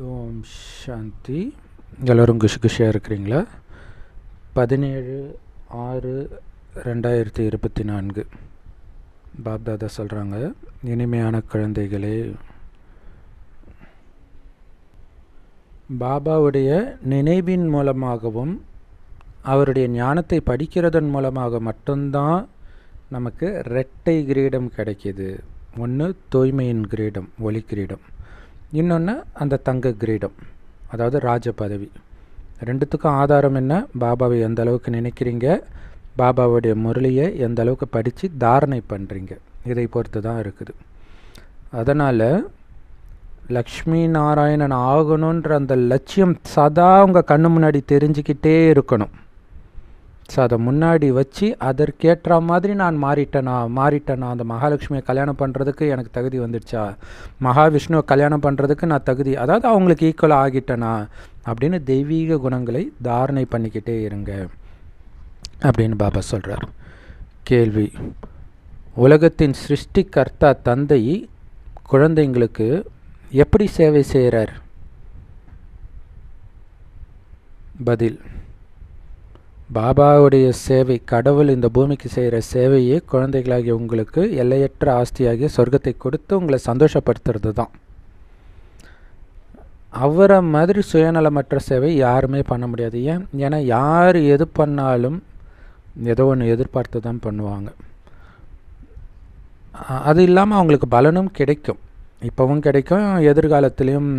ஓம் சாந்தி. எல்லோரும் குஷியாக இருக்கிறீங்களா? 17/6/2024 பாப்தாதா சொல்கிறாங்க, இனிமையான குழந்தைகளே, பாபாவுடைய நினைவின் மூலமாகவும் அவருடைய ஞானத்தை படிக்கிறதன் மூலமாக மட்டும்தான் நமக்கு இரட்டை கிரீடம் கிடைக்கிது. ஒன்று தூய்மையின் கிரீடம், ஒளி கிரீடம். இன்னொன்று அந்த தங்க கிரீடம், அதாவது ராஜ பதவி. ரெண்டுத்துக்கும் ஆதாரம் என்ன? பாபாவை எந்த அளவுக்கு நினைக்கிறீங்க, பாபாவுடைய முரளியை எந்த அளவுக்கு படித்து தாரணை பண்ணுறீங்க, இதை பொறுத்து தான் இருக்குது. அதனால் லக்ஷ்மி நாராயணன் ஆகணுன்ற அந்த லட்சியம் சதா உங்கள் கண்ணு முன்னாடி தெரிஞ்சுக்கிட்டே இருக்கணும். ஸோ அதை முன்னாடி வச்சு அதற்கேற்ற மாதிரி நான் மாறிட்டேனா, அந்த மகாலட்சுமியை கல்யாணம் பண்ணுறதுக்கு எனக்கு தகுதி வந்துடுச்சா, மகாவிஷ்ணுவை கல்யாணம் பண்ணுறதுக்கு நான் தகுதி, அதாவது அவங்களுக்கு ஈக்குவலாக ஆகிட்டேனா அப்படின்னு தெய்வீக குணங்களை தாரணை பண்ணிக்கிட்டே இருங்க அப்படின்னு பாபா சொல்கிறார். கேள்வி: உலகத்தின் சிருஷ்டிகர்த்தா தந்தை குழந்தைங்களுக்கு எப்படி சேவை செய்கிறார்? பதில்: பாபாவுடைய சேவை, கடவுள் இந்த பூமிக்கு செய்கிற சேவையே குழந்தைகளாகிய உங்களுக்கு எல்லையற்ற ஆஸ்தியாகிய சொர்க்கத்தை கொடுத்து உங்களை சந்தோஷப்படுத்துறது தான். அவரை மாதிரி சுயநலமற்ற சேவை யாருமே பண்ண முடியாது. ஏன்னா யார் எது பண்ணாலும் ஏதோ ஒன்று எதிர்பார்த்து தான் பண்ணுவாங்க. அது இல்லாமல் அவங்களுக்கு பலனும் கிடைக்கும், இப்போவும் கிடைக்கும், எதிர்காலத்திலையும்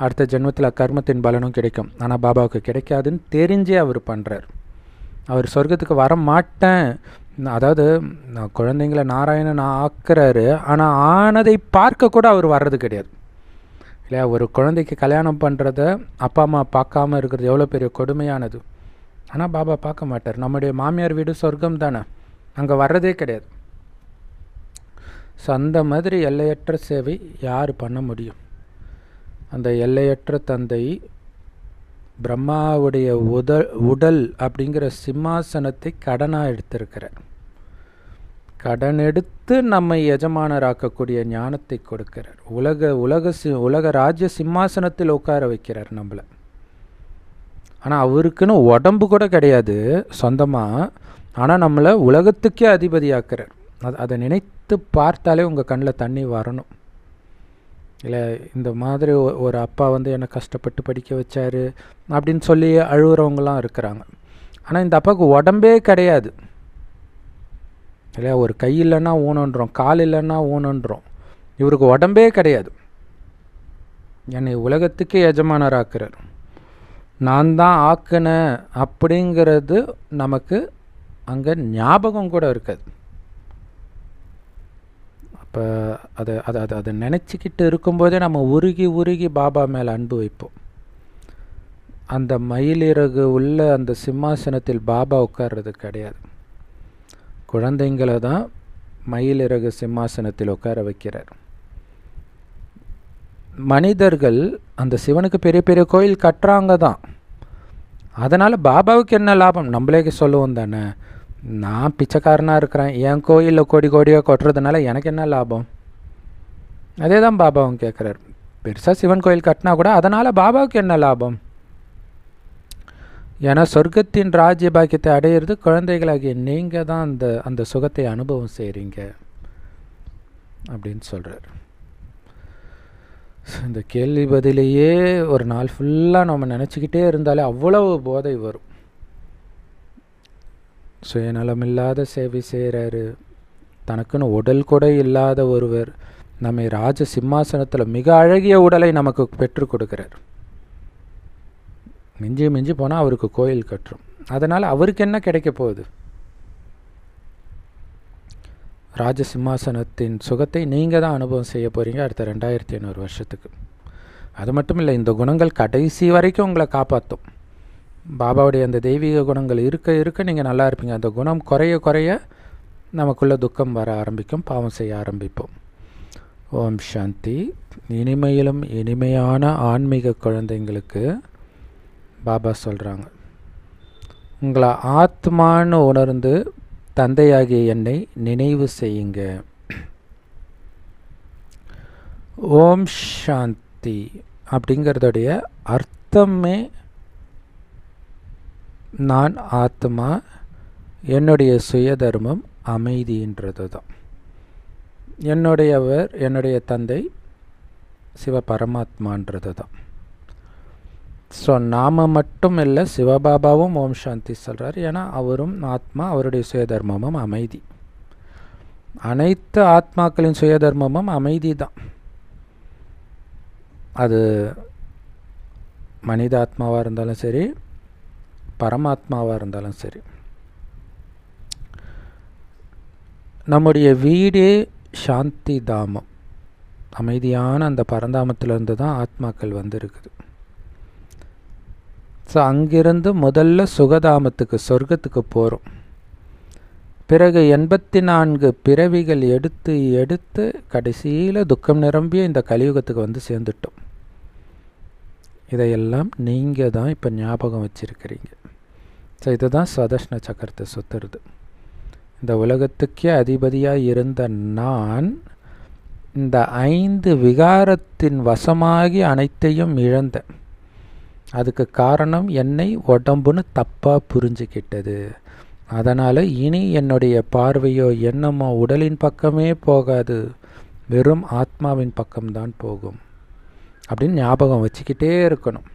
அடுத்த ஜென்மத்தில் கர்மத்தின் பலனும் கிடைக்கும். ஆனால் பாபாவுக்கு கிடைக்காதுன்னு தெரிஞ்சே அவர் பண்ணுறார். அவர் சொர்க்கத்துக்கு வர மாட்டேன், அதாவது குழந்தைங்களை நாராயணன் ஆக்குறாரு, ஆனால் ஆனதை பார்க்க கூட அவர் வர்றது கிடையாது இல்லையா? ஒரு குழந்தைக்கு கல்யாணம் பண்ணுறத அப்பா அம்மா பார்க்காம இருக்கிறது எவ்வளோ பெரிய கொடுமையானது. ஆனால் பாபா பார்க்க மாட்டார். நம்முடைய மாமியார் வீடு சொர்க்கம் தானே, அங்கே வர்றதே கிடையாது. ஸோ அந்த மாதிரி எல்லையற்ற சேவை யார் பண்ண முடியும்? அந்த எல்லையற்ற தந்தை பிரம்மாவுடைய உடல் அப்படிங்கிற சிம்மாசனத்தை கடனாக எடுத்திருக்கிறார். கடன் எடுத்து நம்மை எஜமானராக்கக்கூடிய ஞானத்தை கொடுக்கிறார். உலக ராஜ்ய சிம்மாசனத்தில் உட்கார வைக்கிறார் நம்மளை. ஆனால் அவருக்குன்னு உடம்பு கூட கிடையாது சொந்தமாக, ஆனால் நம்மளை உலகத்துக்கே அதிபதியாக்குறார். அதை நினைத்து பார்த்தாலே உங்கள் கண்ணில் தண்ணி வரணும் இல்லை? இந்த மாதிரி ஒரு அப்பா என்னை கஷ்டப்பட்டு படிக்க வச்சார் அப்படின்னு சொல்லி அழுகிறவங்களாம் இருக்கிறாங்க. ஆனால் இந்த அப்பாவுக்கு உடம்பே கிடையாது இல்லையா? ஒரு கை இல்லைன்னா ஊனன்றோம், கால் இல்லைன்னா ஊனன்றோம். இவருக்கு உடம்பே கிடையாது. என்னை உலகத்துக்கே எஜமானராக்குறார். நான் தான் ஆக்குனேன் அப்படிங்கிறது நமக்கு அங்கே ஞாபகம் கூட இருக்காது. இப்போ அதை நினச்சிக்கிட்டு இருக்கும்போதே நம்ம உருகி பாபா மேலே அன்பு வைப்போம். அந்த மயிலிறகு உள்ள அந்த சிம்மாசனத்தில் பாபா உட்கார்றது கிடையாது. குழந்தைங்களை தான் மயிலிறகு சிம்மாசனத்தில் உட்கார வைக்கிறார். மனிதர்கள் அந்த சிவனுக்கு பெரிய பெரிய கோயில் கட்டுறாங்க தான். அதனால் பாபாவுக்கு என்ன லாபம்? நம்மளே சொல்லுவோம் தானே, நான் பிச்சைக்காரனாக இருக்கிறேன், என் கோயிலில் கோடியாக கொட்டுறதுனால எனக்கு என்ன லாபம்? அதே தான் பாபாவும் கேட்குறார். பெருசாக சிவன் கோயில் கட்டினா கூட அதனால் பாபாவுக்கு என்ன லாபம்? ஏன்னா சொர்க்கத்தின் ராஜ்ய பாக்கியத்தை அடையிறது குழந்தைகளாகிய நீங்கள் தான் அந்த சுகத்தை அனுபவம் செய்கிறீங்க அப்படின்னு சொல்கிறார். இந்த கேள்வி பதிலையே ஒரு நாள் ஃபுல்லாக நம்ம நினச்சிக்கிட்டே இருந்தாலே அவ்வளவு போதை வரும். சுயநலமில்லாத சேவை செய்கிறாரு. தனக்குன்னு உடல் கூட இல்லாத ஒருவர் நம்மை ராஜ சிம்மாசனத்தில் மிக அழகிய உடலை நமக்கு பெற்றுக் கொடுக்கிறார். மிஞ்சி போனால் அவருக்கு கோயில் கட்டுரும். அதனால் அவருக்கு என்ன கிடைக்க போகுது? ராஜ சிம்மாசனத்தின் சுகத்தை நீங்கள் தான் அனுபவம் செய்ய போகிறீங்க அடுத்த 2500 வருஷத்துக்கு. அது மட்டும் இல்லை, இந்த குணங்கள் கடைசி வரைக்கும் உங்களை காப்பாற்றும். பாபாவுடைய அந்த தெய்வீக குணங்கள் இருக்க நீங்கள் நல்லா இருப்பீங்க. அந்த குணம் குறைய நமக்குள்ள துக்கம் வர ஆரம்பிக்கும், பாவம் செய்ய ஆரம்பிப்போம். ஓம் சாந்தி. இனிமையிலும் இனிமையான ஆன்மீக குழந்தைங்களுக்கு பாபா சொல்கிறாங்க, உங்களை ஆத்மான்னு உணர்ந்து தந்தையாகிய என்னை நினைவு செய்யுங்க. ஓம் சாந்தி. அப்படிங்கிறதுடைய அர்த்தமே நான் ஆத்மா, என்னுடைய சுயதர்மம் அமைதின்றது தான். என்னுடைய தந்தை சிவ பரமாத்மான்றது தான். ஸோ நாம் மட்டும் இல்லை, சிவபாபாவும் ஓம் சாந்தி சொல்கிறார். ஏன்னா அவரும் ஆத்மா, அவருடைய சுயதர்மமும் அமைதி. அனைத்து ஆத்மாக்களின் சுயதர்மமும் அமைதி தான். அது மனித ஆத்மாவாக இருந்தாலும் சரி, பரமாத்மாவாக இருந்தாலும் சரி. நம்முடைய வீடே சாந்தி தாமம், அமைதியான அந்த பரந்தாமத்திலிருந்து தான் ஆத்மாக்கள் வந்து இருக்குது. ஸோ அங்கிருந்து முதல்ல சுகதாமத்துக்கு, சொர்க்கத்துக்கு போகிறோம். பிறகு 84 பிறவிகள் எடுத்து எடுத்து கடைசியில் துக்கம் நிரம்பிய இந்த கலியுகத்துக்கு வந்து சேர்ந்துட்டோம். இதையெல்லாம் நீங்கள் தான் இப்போ ஞாபகம் வச்சுருக்கிறீங்க. ஸோ இதுதான் ஸ்வதர்ஷன சக்கரத்தை சுற்றுறது. இந்த உலகத்துக்கே அதிபதியாக இருந்த நான் இந்த 5 விகாரத்தின் வசமாகி அனைத்தையும் இழந்தேன். அதுக்கு காரணம் என்னை உடம்புன்னு தப்பாக புரிஞ்சுக்கிட்டது. அதனால் இனி என்னுடைய பார்வையோ எண்ணமோ உடலின் பக்கமே போகாது, வெறும் ஆத்மாவின் பக்கம்தான் போகும் அப்படின்னு ஞாபகம் வச்சுக்கிட்டே இருக்கணும்.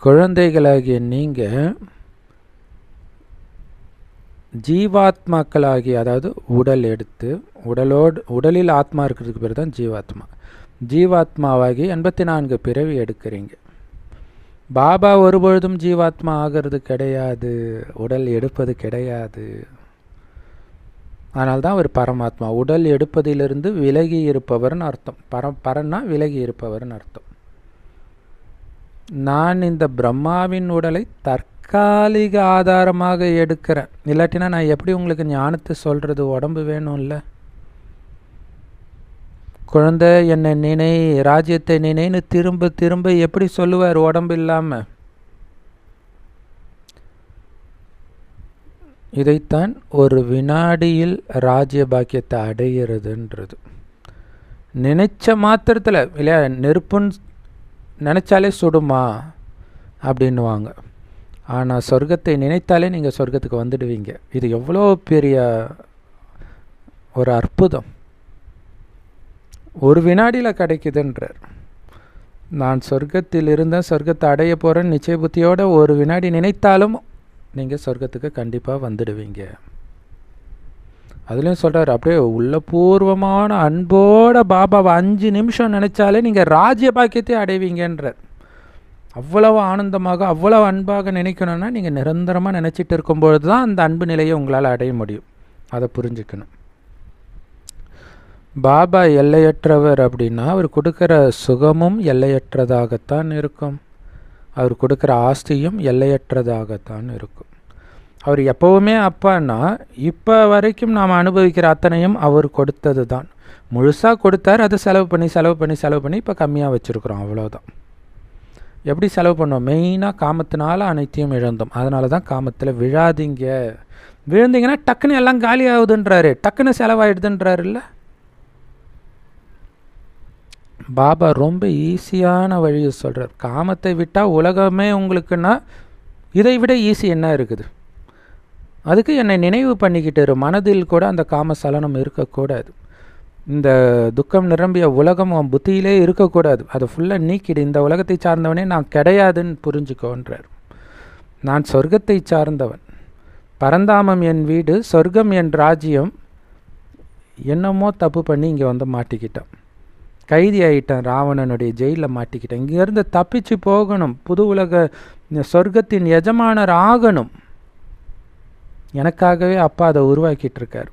குழந்தைகளாகிய நீங்கள் ஜீவாத்மாக்களாகி, அதாவது உடல் எடுத்து உடலில் ஆத்மா இருக்கிறதுக்கு பேர் தான் ஜீவாத்மா. ஜீவாத்மாவாகி 84 பிறவி எடுக்கிறீங்க. பாபா ஒருபொழுதும் ஜீவாத்மா ஆகிறது கிடையாது, உடல் எடுப்பது கிடையாது. அதனால்தான் அவர் பரமாத்மா. உடல் எடுப்பதிலிருந்து விலகி இருப்பவர்னு அர்த்தம். பரன்னா விலகி இருப்பவர்னு அர்த்தம். நான் இந்த பிரம்மாவின் உடலை தற்காலிக ஆதாரமாக எடுக்கிறேன். இல்லாட்டினா நான் எப்படி உங்களுக்கு ஞானத்தை சொல்கிறது? உடம்பு வேணும்ல. குழந்தை என்னை நினை, ராஜ்யத்தை நினைன்னு திரும்ப திரும்ப எப்படி சொல்லுவார் உடம்பு இல்லாமல்? இதைத்தான் ஒரு வினாடியில் ராஜ்ய பாக்கியத்தை அடைகிறதுன்றது. நினைச்ச மாத்திரத்தில் இல்லையா, நெருப்புன்னு நினச்சாலே சுடுமா அப்படின்னுவாங்க. ஆனால் சொர்க்கத்தை நினைத்தாலே நீங்கள் சொர்க்கத்துக்கு வந்துடுவீங்க. இது எவ்வளோ பெரிய ஒரு அற்புதம்! ஒரு வினாடியில் கிடைக்குதுன்றார். நான் சொர்க்கத்தில் இருந்தேன், சொர்க்கத்தை அடைய போகிறேன்னு நிச்சய புத்தியோடு ஒரு வினாடி நினைத்தாலும் நீங்கள் சொர்க்கத்துக்கு கண்டிப்பாக வந்துடுவீங்க. அதுலேயும் சொல்கிறார், அப்படியே உள்ளபூர்வமான அன்போட பாபாவை 5 நிமிஷம் நினச்சாலே நீங்கள் ராஜ்ய பாக்கியத்தை அடைவீங்கன்றார். அவ்வளவு ஆனந்தமாக, அவ்வளவு அன்பாக நினைக்கணும்னா நீங்கள் நிரந்தரமாக நினச்சிட்டு இருக்கும்பொழுது தான் அந்த அன்பு நிலையை உங்களால் அடைய முடியும். அதை புரிஞ்சுக்கணும். பாபா எல்லையற்றவர் அப்படின்னா அவர் கொடுக்குற சுகமும் எல்லையற்றதாகத்தான் இருக்கும். அவர் கொடுக்குற ஆஸ்தியும் எல்லையற்றதாகத்தான் இருக்கும். அவர் எப்போவுமே அப்பான்னா இப்போ வரைக்கும் நாம் அனுபவிக்கிற அத்தனையும் அவர் கொடுத்தது தான். முழுசாக கொடுத்தார், அதை செலவு பண்ணி இப்போ கம்மியாக வச்சுருக்குறோம், அவ்வளோதான். எப்படி செலவு பண்ணோம்? மெயினாக காமத்தினால அனைத்தையும் இழந்தோம். அதனால தான் காமத்தில் விழாதீங்க. விழுந்தீங்கன்னா டக்குன்னு எல்லாம் காலி ஆகுதுன்றாரு, டக்குன்னு செலவாயிடுதுன்றாரு. இல்லை, பாபா ரொம்ப ஈஸியான வழியை சொல்கிறார். காமத்தை விட்டால் உலகமே உங்களுக்குன்னா இதை விட ஈஸி என்ன இருக்குது? அதுக்கு என்னை நினைவு பண்ணிக்கிட்டு மனதில் கூட அந்த காம சலனம் இருக்கக்கூடாது. இந்த துக்கம் நிரம்பிய உலகம் உன் புத்தியிலே இருக்கக்கூடாது. அதை ஃபுல்லாக நீக்கிடு. இந்த உலகத்தை சார்ந்தவனே நான் கிடையாதுன்னு புரிஞ்சுக்கோன்றார். நான் சொர்க்கத்தை சார்ந்தவன். பரந்தாமம் என் வீடு, சொர்க்கம் என் ராஜ்யம். என்னமோ தப்பு பண்ணி இங்கே வந்து மாட்டிக்கிட்டான், கைதி ஆகிட்டேன், ராவணனுடைய ஜெயிலில் மாட்டிக்கிட்டேன். இங்கேருந்து தப்பிச்சு போகணும், புது உலக சொர்க்கத்தின் எஜமானர் ஆகணும். எனக்காகவே அப்பா அதை உருவாக்கிட்டு இருக்கார்.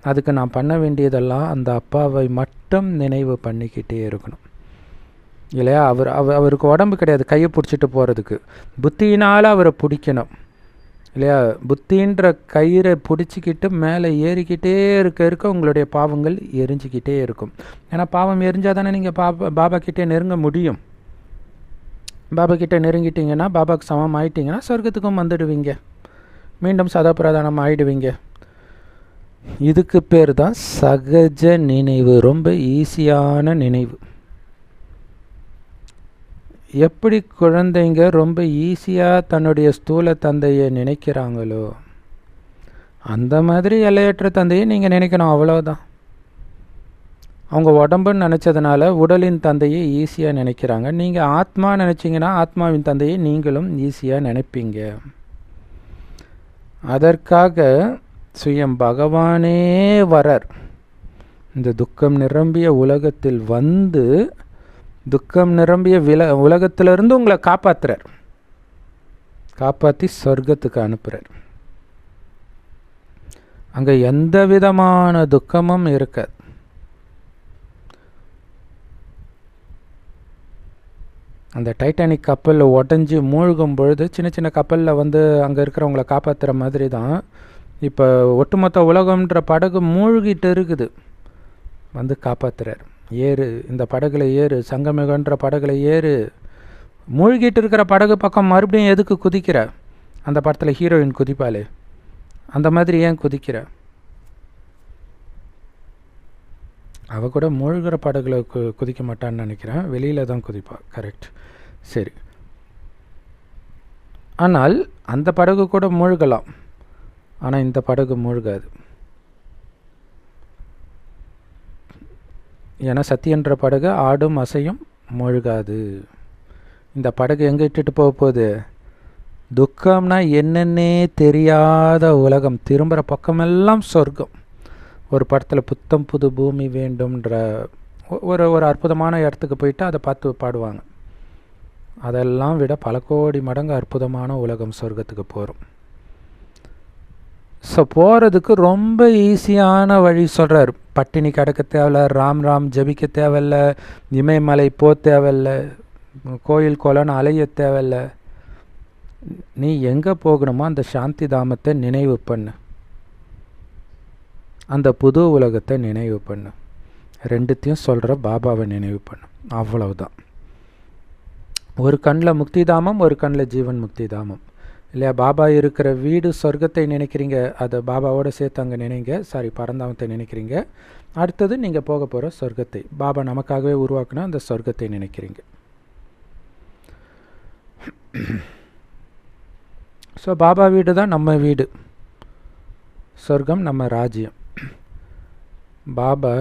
அதுக்கு நான் பண்ண வேண்டியதெல்லாம் அந்த அப்பாவை மட்டும் நினைவு பண்ணிக்கிட்டே இருக்கணும். இல்லையா, அவருக்கு உடம்பு கிடையாது கையை பிடிச்சிட்டு போகிறதுக்கு. புத்தியினால் அவரை பிடிக்கணும். இல்லையா, புத்தின்ற கயிறை பிடிச்சிக்கிட்டு மேலே ஏறிக்கிட்டே இருக்க உங்களுடைய பாவங்கள் எரிஞ்சிக்கிட்டே இருக்கும். ஏன்னா பாவம் எரிஞ்சால் தானே நீங்கள் பாபா கிட்டே நெருங்க முடியும். பாபா கிட்டே நெருங்கிட்டீங்கன்னா, பாபாவுக்கு சமம் ஆயிட்டீங்கன்னா சொர்க்கத்துக்கும் வந்துடுவீங்க, மீண்டும் சதாபிரதானம் ஆயிடுவீங்க. இதுக்கு பேர் தான் சகஜ நினைவு. ரொம்ப ஈஸியான நினைவு. எப்படி குழந்தைங்க ரொம்ப ஈஸியாக தன்னுடைய ஸ்தூல தந்தையை நினைக்கிறாங்களோ அந்த மாதிரி எல்லையற்ற தந்தையை நீங்கள் நினைக்கணும், அவ்வளோதான். அவங்க உடம்புன்னு நினச்சதுனால உடலின் தந்தையை ஈஸியாக நினைக்கிறாங்க. நீங்கள் ஆத்மா நினச்சிங்கன்னா ஆத்மாவின் தந்தையை நீங்களும் ஈஸியாக நினைப்பீங்க. அதற்காக சுயம் பகவானே வரார். இந்த துக்கம் நிரம்பிய உலகத்தில் வந்து துக்கம் நிரம்பிய உலகத்திலிருந்து உங்களை காப்பாற்றுறார், காப்பாற்றி சொர்க்கத்துக்கு அனுப்புகிறார். அங்கே எந்த விதமான துக்கமும் இருக்காது. அந்த டைட்டானிக் கப்பலில் உடஞ்சி மூழ்கும் பொழுது சின்ன சின்ன கப்பலில் வந்து அங்கே இருக்கிறவங்கள காப்பாற்றுற மாதிரி தான் இப்போ ஒட்டுமொத்த உலகம்ன்ற படகு மூழ்கிட்டு இருக்குது, வந்து காப்பாற்றுறார். ஏறு, இந்த படகுல ஏறு, சங்கமிகன்ற படகுல ஏறு. மூழ்கிட்டு இருக்கிற படகு பக்கம் மறுபடியும் எதுக்கு குதிக்கிற? அந்த படத்தில் ஹீரோயின் குதிப்பாளே, அந்த மாதிரி ஏன் குதிக்கிற? அவள் கூட மூழ்கிற படகுல குதிக்க மாட்டான்னு நினைக்கிறேன், வெளியில் தான் குதிப்பா. கரெக்ட், சரி. ஆனால் அந்த படகு கூட மூழ்கலாம், ஆனால் இந்த படகு மூழ்காது. ஏன்னா சத்தியன்ற படகு ஆடும் அசையும் மூழ்காது. இந்த படகு எங்கே இட்டுட்டு போக போகுது? துக்கம்னா என்னன்னே தெரியாத உலகம், திரும்புகிற பக்கமெல்லாம் சொர்க்கம். ஒரு படத்தில் புத்தம் புது பூமி வேண்டும்ன்ற ஒரு அற்புதமான இடத்துக்கு போயிட்டு அதை பார்த்து பாடுவாங்க. அதெல்லாம் விட பல கோடி மடங்கு அற்புதமான உலகம் சொர்க்கத்துக்கு போகிறோம். ஸோ போகிறதுக்கு ரொம்ப ஈஸியான வழி சொல்கிறார். பட்டினி கிடக்க தேவையில்ல, ராம் ராம் ஜபிக்க தேவையில்ல, இமயமலை போ தேவையில்ல, கோயில் கோலன்னு அலைய தேவையில்ல. நீ எங்கே போகணுமோ அந்த சாந்தி தாமத்தை நினைவு பண்ணு, அந்த புது உலகத்தை நினைவு பண்ணு. ரெண்டுத்தையும் சொல்கிற பாபாவை நினைவு பண்ணு, அவ்வளவுதான். ஒரு கண்ணில் முக்தி தாமம், ஒரு கண்ணில் ஜீவன் முக்தி தாமம் இல்லையா? பாபா இருக்கிற வீடு சொர்க்கத்தை நினைக்கிறீங்க, அதை பாபாவோட சேர்த்து அங்கே நினைங்க. சாரி, பரந்தாமத்தை நினைக்கிறீங்க. அடுத்தது நீங்கள் போக போகிற சொர்க்கத்தை, பாபா நமக்காகவே உருவாக்குனா அந்த சொர்க்கத்தை நினைக்கிறீங்க. ஸோ பாபா வீடு தான் நம்ம வீடு, சொர்க்கம் நம்ம ராஜ்யம். பாபா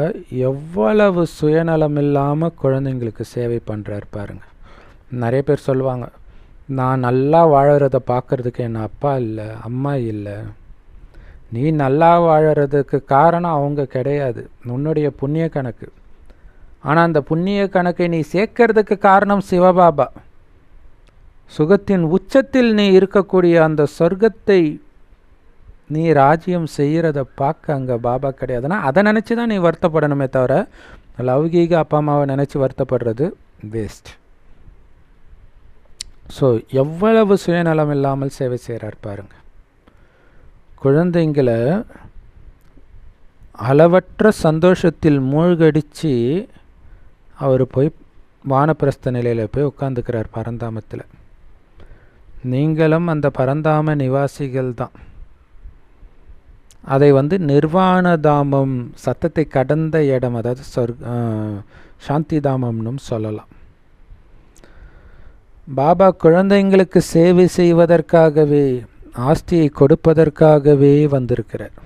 எவ்வளவு சுயநலம் இல்லாமல் குழந்தைங்களுக்கு சேவை பண்ணுறாரு பாருங்கள். நிறைய பேர் சொல்லுவாங்க, நான் நல்லா வாழறதை பார்க்குறதுக்கு என் அப்பா இல்லை, அம்மா இல்லை. நீ நல்லா வாழறதுக்கு காரணம் அவங்க கிடையாது, உன்னுடைய புண்ணிய கணக்கு. ஆனால் அந்த புண்ணிய கணக்கை நீ சேர்க்கறதுக்கு காரணம் சிவபாபா. சுகத்தின் உச்சத்தில் நீ இருக்கக்கூடிய அந்த சொர்க்கத்தை நீ ராஜ்யம் செய்கிறத பார்க்க அங்கே பாபா கிடையாதுன்னா அதை நினச்சி தான் நீ வருத்தப்படணுமே தவிர லௌகீக அப்பா அம்மாவை நினச்சி வருத்தப்படுறது வேஸ்ட். ஸோ எவ்வளவு சுயநலம் இல்லாமல் சேவை செய்கிறார் பாருங்கள். குழந்தைங்களை அளவற்ற சந்தோஷத்தில் மூழ்கடித்து அவர் போய் வானப்பிரஸ்த நிலையில் போய் உட்காந்துக்கிறார் பரந்தாமத்தில். நீங்களும் அந்த பரந்தாம நிவாசிகள் தான். அதை நிர்வாண தாமம், சத்தத்தை கடந்த இடம், அதாவது சாந்தி தாமம்னும் சொல்லலாம். பாபா குழந்தைங்களுக்கு சேவை செய்வதற்காகவே, ஆஸ்தியை கொடுப்பதற்காகவே வந்திருக்கிறார்.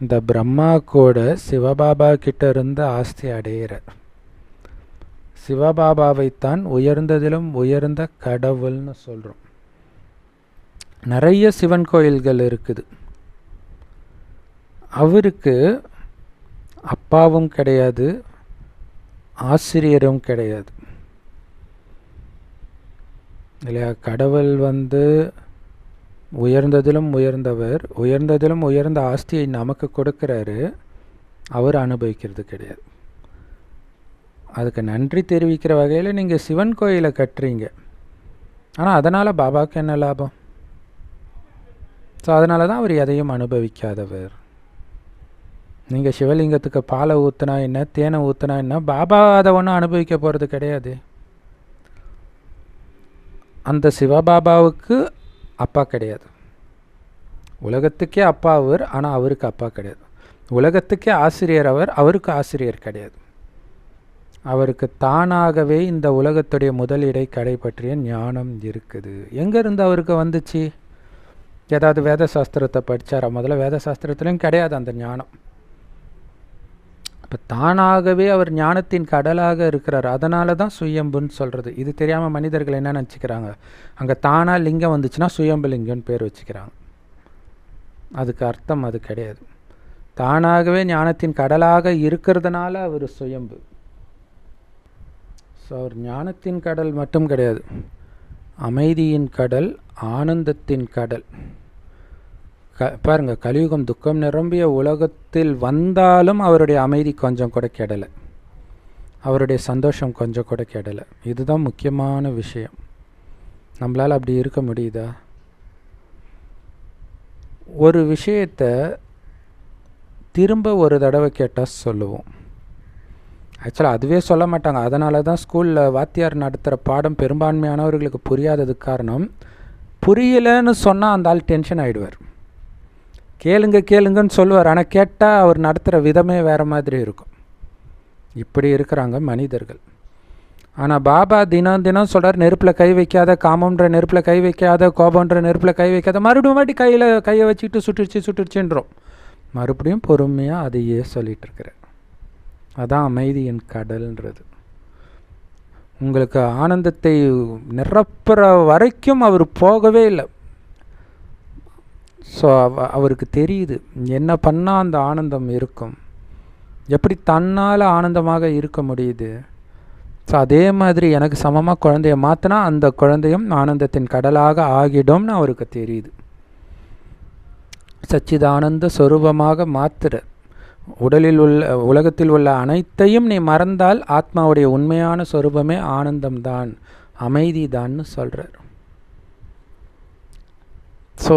இந்த பிரம்மா கூட சிவபாபா கிட்ட இருந்து ஆஸ்தி அடைகிறார். சிவபாபாவைத்தான் உயர்ந்ததிலும் உயர்ந்த கடவுள்னு சொல்கிறோம். நிறைய சிவன் கோயில்கள் இருக்குது. அவருக்கு அப்பாவும் கிடையாது, ஆசிரியரும் கிடையாது இல்லையா? கடவுள் உயர்ந்ததிலும் உயர்ந்தவர், உயர்ந்ததிலும் உயர்ந்த ஆஸ்தியை நமக்கு கொடுக்குறாரு, அவர் அனுபவிக்கிறது கிடையாது. அதுக்கு நன்றி தெரிவிக்கிற வகையில் நீங்கள் சிவன் கோயிலை கட்டுறீங்க, ஆனால் அதனால் பாபாவுக்கு என்ன லாபம்? ஸோ அதனால தான் அவர் எதையும் அனுபவிக்காதவர். நீங்கள் சிவலிங்கத்துக்கு பாலை ஊற்றுனா என்ன, தேனை ஊற்றுனா என்ன, பாபா அதை ஒன்றும் அனுபவிக்க போகிறது கிடையாது. அந்த சிவபாபாவுக்கு அப்பா கிடையாது. உலகத்துக்கே அப்பா அவர், ஆனால் அவருக்கு அப்பா கிடையாது. உலகத்துக்கே ஆசிரியர் அவர், அவருக்கு ஆசிரியர் கிடையாது. அவருக்கு தானாகவே இந்த உலகத்துடைய முதலிடை கடை பற்றிய ஞானம் இருக்குது. எங்கேருந்து அவருக்கு வந்துச்சு? ஏதாவது வேத சாஸ்திரத்தை படித்தாரா? முதல்ல வேத சாஸ்திரத்துலையும் கிடையாது அந்த ஞானம். அப்போ தானாகவே அவர் ஞானத்தின் கடலாக இருக்கிறார். அதனால தான் சுயம்புன்னு சொல்கிறது. இது தெரியாமல் மனிதர்கள் என்ன நினச்சிக்கிறாங்க, அங்கே தானாக லிங்கம் வந்துச்சுன்னா சுயம்பு லிங்கம்னு பேர் வச்சுக்கிறாங்க. அதுக்கு அர்த்தம் அது கிடையாது. தானாகவே ஞானத்தின் கடலாக இருக்கிறதுனால அவர் சுயம்பு. ஸோ அவர் ஞானத்தின் கடல் மட்டும் கிடையாது, அமைதியின் கடல், ஆனந்தத்தின் கடல். பாருங்கள், கலியுகம் துக்கம் நிரம்பிய உலகத்தில் வந்தாலும் அவருடைய அமைதி கொஞ்சம் கூட கெடலை, அவருடைய சந்தோஷம் கொஞ்சம் கூட கெடலை. இதுதான் முக்கியமான விஷயம். நம்மளால் அப்படி இருக்க முடியுதா? ஒரு விஷயத்தை திரும்ப ஒரு தடவை கேட்டால் சொல்லுவோம். ஆக்சுவலாக அதுவே சொல்ல மாட்டாங்க. அதனால தான் ஸ்கூலில் வாத்தியார் நடத்துகிற பாடம் பெரும்பான்மையானவர்களுக்கு புரியாததுக்கு காரணம், புரியலைன்னு சொன்னால் அந்த ஆள் டென்ஷன் ஆகிடுவார். கேளுங்கன்னு சொல்லுவார், ஆனால் கேட்டால் அவர் நடத்துகிற விதமே வேறு மாதிரி இருக்கும். இப்படி இருக்கிறாங்க மனிதர்கள். ஆனால் பாபா தினம் தினம் சொல்கிறார், நெருப்பில் கை வைக்காத, காமன்ற நெருப்பில் கை வைக்காத, கோபன்ற நெருப்பில் கை வைக்காத. மறுபடியும் கையை வச்சுக்கிட்டு சுட்டுருச்சுன்றோம். மறுபடியும் பொறுமையாக அதையே சொல்லிகிட்டு இருக்கிறார். அதான் அமைதியின் கடல்ன்றது. உங்களுக்கு ஆனந்தத்தை நிரப்புற வரைக்கும் அவர் போகவே இல்லை. ஸோ அவருக்கு தெரியுது என்ன பண்ணால் அந்த ஆனந்தம் இருக்கும், எப்படி தன்னால் ஆனந்தமாக இருக்க முடியுது. ஸோ அதே மாதிரி எனக்கு சமமாக குழந்தைய மாற்றினா அந்த குழந்தையும் ஆனந்தத்தின் கடலாக ஆகிடும்னு அவருக்கு தெரியுது. சச்சிதானந்த சொரூபமாக மாற்றுற உலகத்தில் உள்ள அனைத்தையும் நீ மறந்தால் ஆத்மாவுடைய உண்மையான சொரூபமே ஆனந்தம்தான், அமைதி தான்னு சொல்கிறார். ஸோ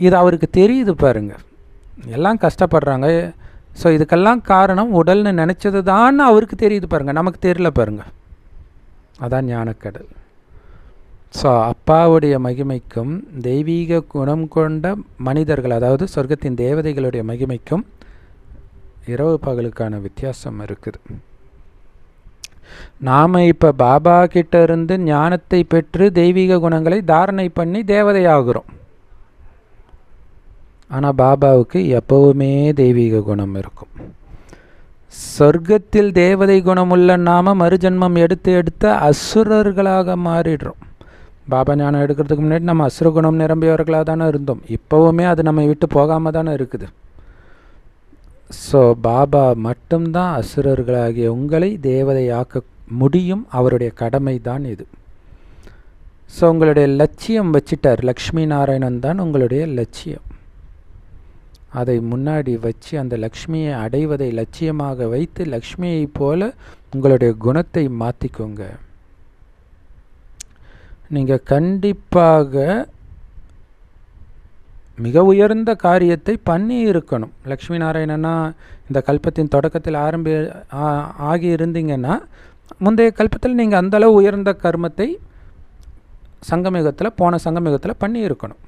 இது அவருக்கு தெரியுது. பாருங்க, எல்லாம் கஷ்டப்படுறாங்க. ஸோ இதுக்கெல்லாம் காரணம் உடல்னு நினச்சது தான் அவருக்கு தெரியுது. பாருங்கள், நமக்கு தெரியல. பாருங்கள், அதான் ஞானக்கடல். ஸோ அப்பாவுடைய மகிமைக்கும் தெய்வீக குணம் கொண்ட மனிதர்கள், அதாவது சொர்க்கத்தின் தேவதைகளுடைய மகிமைக்கும் இரவு பகலுக்கான வித்தியாசம் இருக்குது. நாம் இப்போ பாபா கிட்ட இருந்து ஞானத்தை பெற்று தெய்வீக குணங்களை தாரணை பண்ணி தேவதையாகிறோம். ஆனால் பாபாவுக்கு எப்பவுமே தெய்வீக குணம் இருக்கும். சொர்க்கத்தில் தேவதை குணமுள்ள நாம மறுஜன்மம் எடுத்து அசுரர்களாக மாறிடுறோம். பாபா ஞானம் எடுக்கிறதுக்கு முன்னாடி நம்ம அசுர குணம் நிரம்பியவர்களாக தானே இருந்தோம். இப்போவுமே அது நம்ம விட்டு போகாமல் தானே இருக்குது. ஸோ பாபா மட்டும்தான் அசுரர்களாகிய உங்களை தேவதையாக்க முடியும். அவருடைய கடமை தான் இது. ஸோ உங்களுடைய லட்சியம் வச்சிட்டார். லக்ஷ்மி நாராயணன் தான் உங்களுடைய லட்சியம். அதை முன்னாடி வச்சு அந்த லக்ஷ்மியை அடைவதை லட்சியமாக வைத்து லக்ஷ்மியை போல உங்களுடைய குணத்தை மாற்றிக்கோங்க. நீங்கள் கண்டிப்பாக மிக உயர்ந்த காரியத்தை பண்ணி இருக்கணும். லக்ஷ்மி நாராயணனா இந்த கல்பத்தின் தொடக்கத்தில் ஆகி இருந்தீங்கன்னா முந்தைய கல்பத்தில் நீங்கள் அந்தளவு உயர்ந்த கர்மத்தை போன சங்கமயுகத்தில் பண்ணி இருக்கணும்.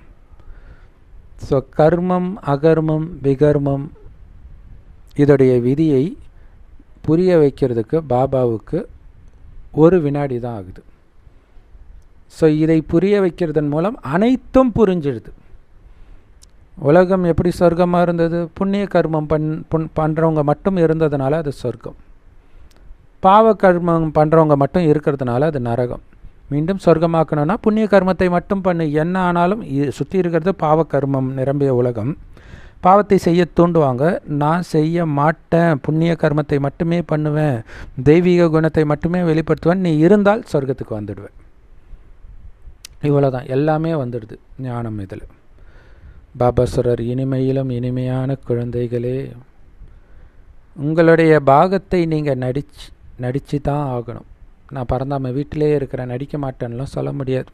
ஸோ கர்மம், அகர்மம், விகர்மம் இதோடைய விதியை புரிய வைக்கிறதுக்கு பாபாவுக்கு ஒரு வினாடி தான் ஆகுது. ஸோ இதை புரிய வைக்கிறதன் மூலம் அனைத்தும் புரிஞ்சிடுது. உலகம் எப்படி சொர்க்கமாக இருந்தது? புண்ணிய கர்மம் பண்ணுறவங்க மட்டும் இருந்ததுனால அது சொர்க்கம். பாவ கர்மம் பண்ணுறவங்க மட்டும் இருக்கிறதுனால அது நரகம். மீண்டும் சொர்க்கமாக்கணும்னா புண்ணிய கர்மத்தை மட்டும் பண்ணு. என்ன ஆனாலும் சுற்றி இருக்கிறது பாவ கர்மம் நிரம்பிய உலகம். பாவத்தை செய்ய தூண்டுவாங்க. நான் செய்ய மாட்டேன், புண்ணிய கர்மத்தை மட்டுமே பண்ணுவேன், தெய்வீக குணத்தை மட்டுமே வெளிப்படுத்துவேன், நீ இருந்தால் சொர்க்கத்துக்கு வந்துடுவேன். இவ்வளோதான், எல்லாமே வந்துடுது ஞானம் இதில். பாபா சொல்றார், இனிமையிலும் இனிமையான குழந்தைகளே, உங்களுடைய பாகத்தை நீங்கள் நடித்து தான் ஆகணும். நான் பரந்தாம வீட்டிலே இருக்கிறேன், நடிக்க மாட்டேன்னுலாம் சொல்ல முடியாது.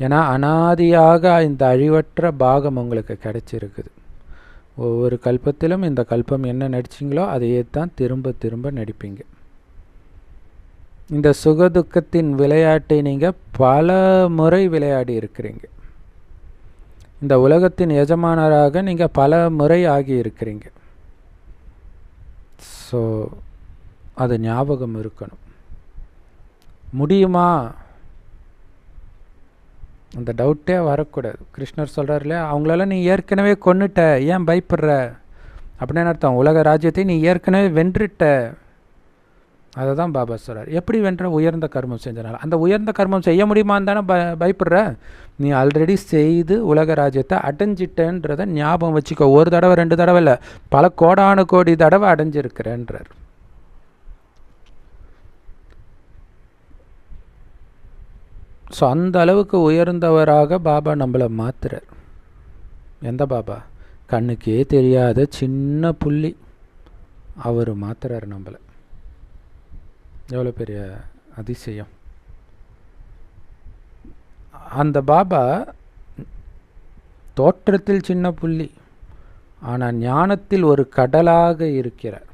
ஏன்னா அனாதியாக இந்த அழிவற்ற பாகம் உங்களுக்கு கிடைச்சிருக்குது. ஒவ்வொரு கல்பத்திலும் இந்த கல்பம் என்ன நடிச்சிங்களோ அதையே தான் திரும்ப திரும்ப நடிப்பீங்க. இந்த சுகதுக்கத்தின் விளையாட்டை நீங்கள் பல முறை விளையாடி இருக்கிறீங்க. இந்த உலகத்தின் எஜமானராக நீங்கள் பல முறை ஆகி இருக்கிறீங்க. ஸோ அது ஞாபகம் இருக்கணும். முடியுமா? அந்த டவுட்டே வரக்கூடாது. கிருஷ்ணர் சொல்கிறார் இல்லையா, அவங்களெல்லாம் நீ ஏற்கனவே கொன்னுட்ட, ஏன் பயப்படுற அப்படின்னு அர்த்தம். உலக ராஜ்யத்தை நீ ஏற்கனவே வென்றுட்ட. அதை தான் பாபா சொல்கிறார். எப்படி வென்ற? உயர்ந்த கர்மம் செஞ்சனால. அந்த உயர்ந்த கர்மம் செய்ய முடியுமான்னு தானே பயப்படுற. நீ ஆல்ரெடி செய்து உலக ராஜ்யத்தை அடைஞ்சிட்டன்றதை ஞாபகம் வச்சுக்கோ. ஒரு தடவை 2 தடவை இல்லை, பல கோடான கோடி தடவை அடைஞ்சிருக்கிறேன்றார். ஸோ அந்த அளவுக்கு உயர்ந்தவராக பாபா நம்மளை மாற்றுறார். எந்த பாபா? கண்ணுக்கே தெரியாத சின்ன புள்ளி அவர் மாற்றுறார் நம்மளை. எவ்வளோ பெரிய அதிசயம்! அந்த பாபா தோற்றத்தில் சின்ன புள்ளி, ஆனால் ஞானத்தில் ஒரு கடலாக இருக்கிறார்.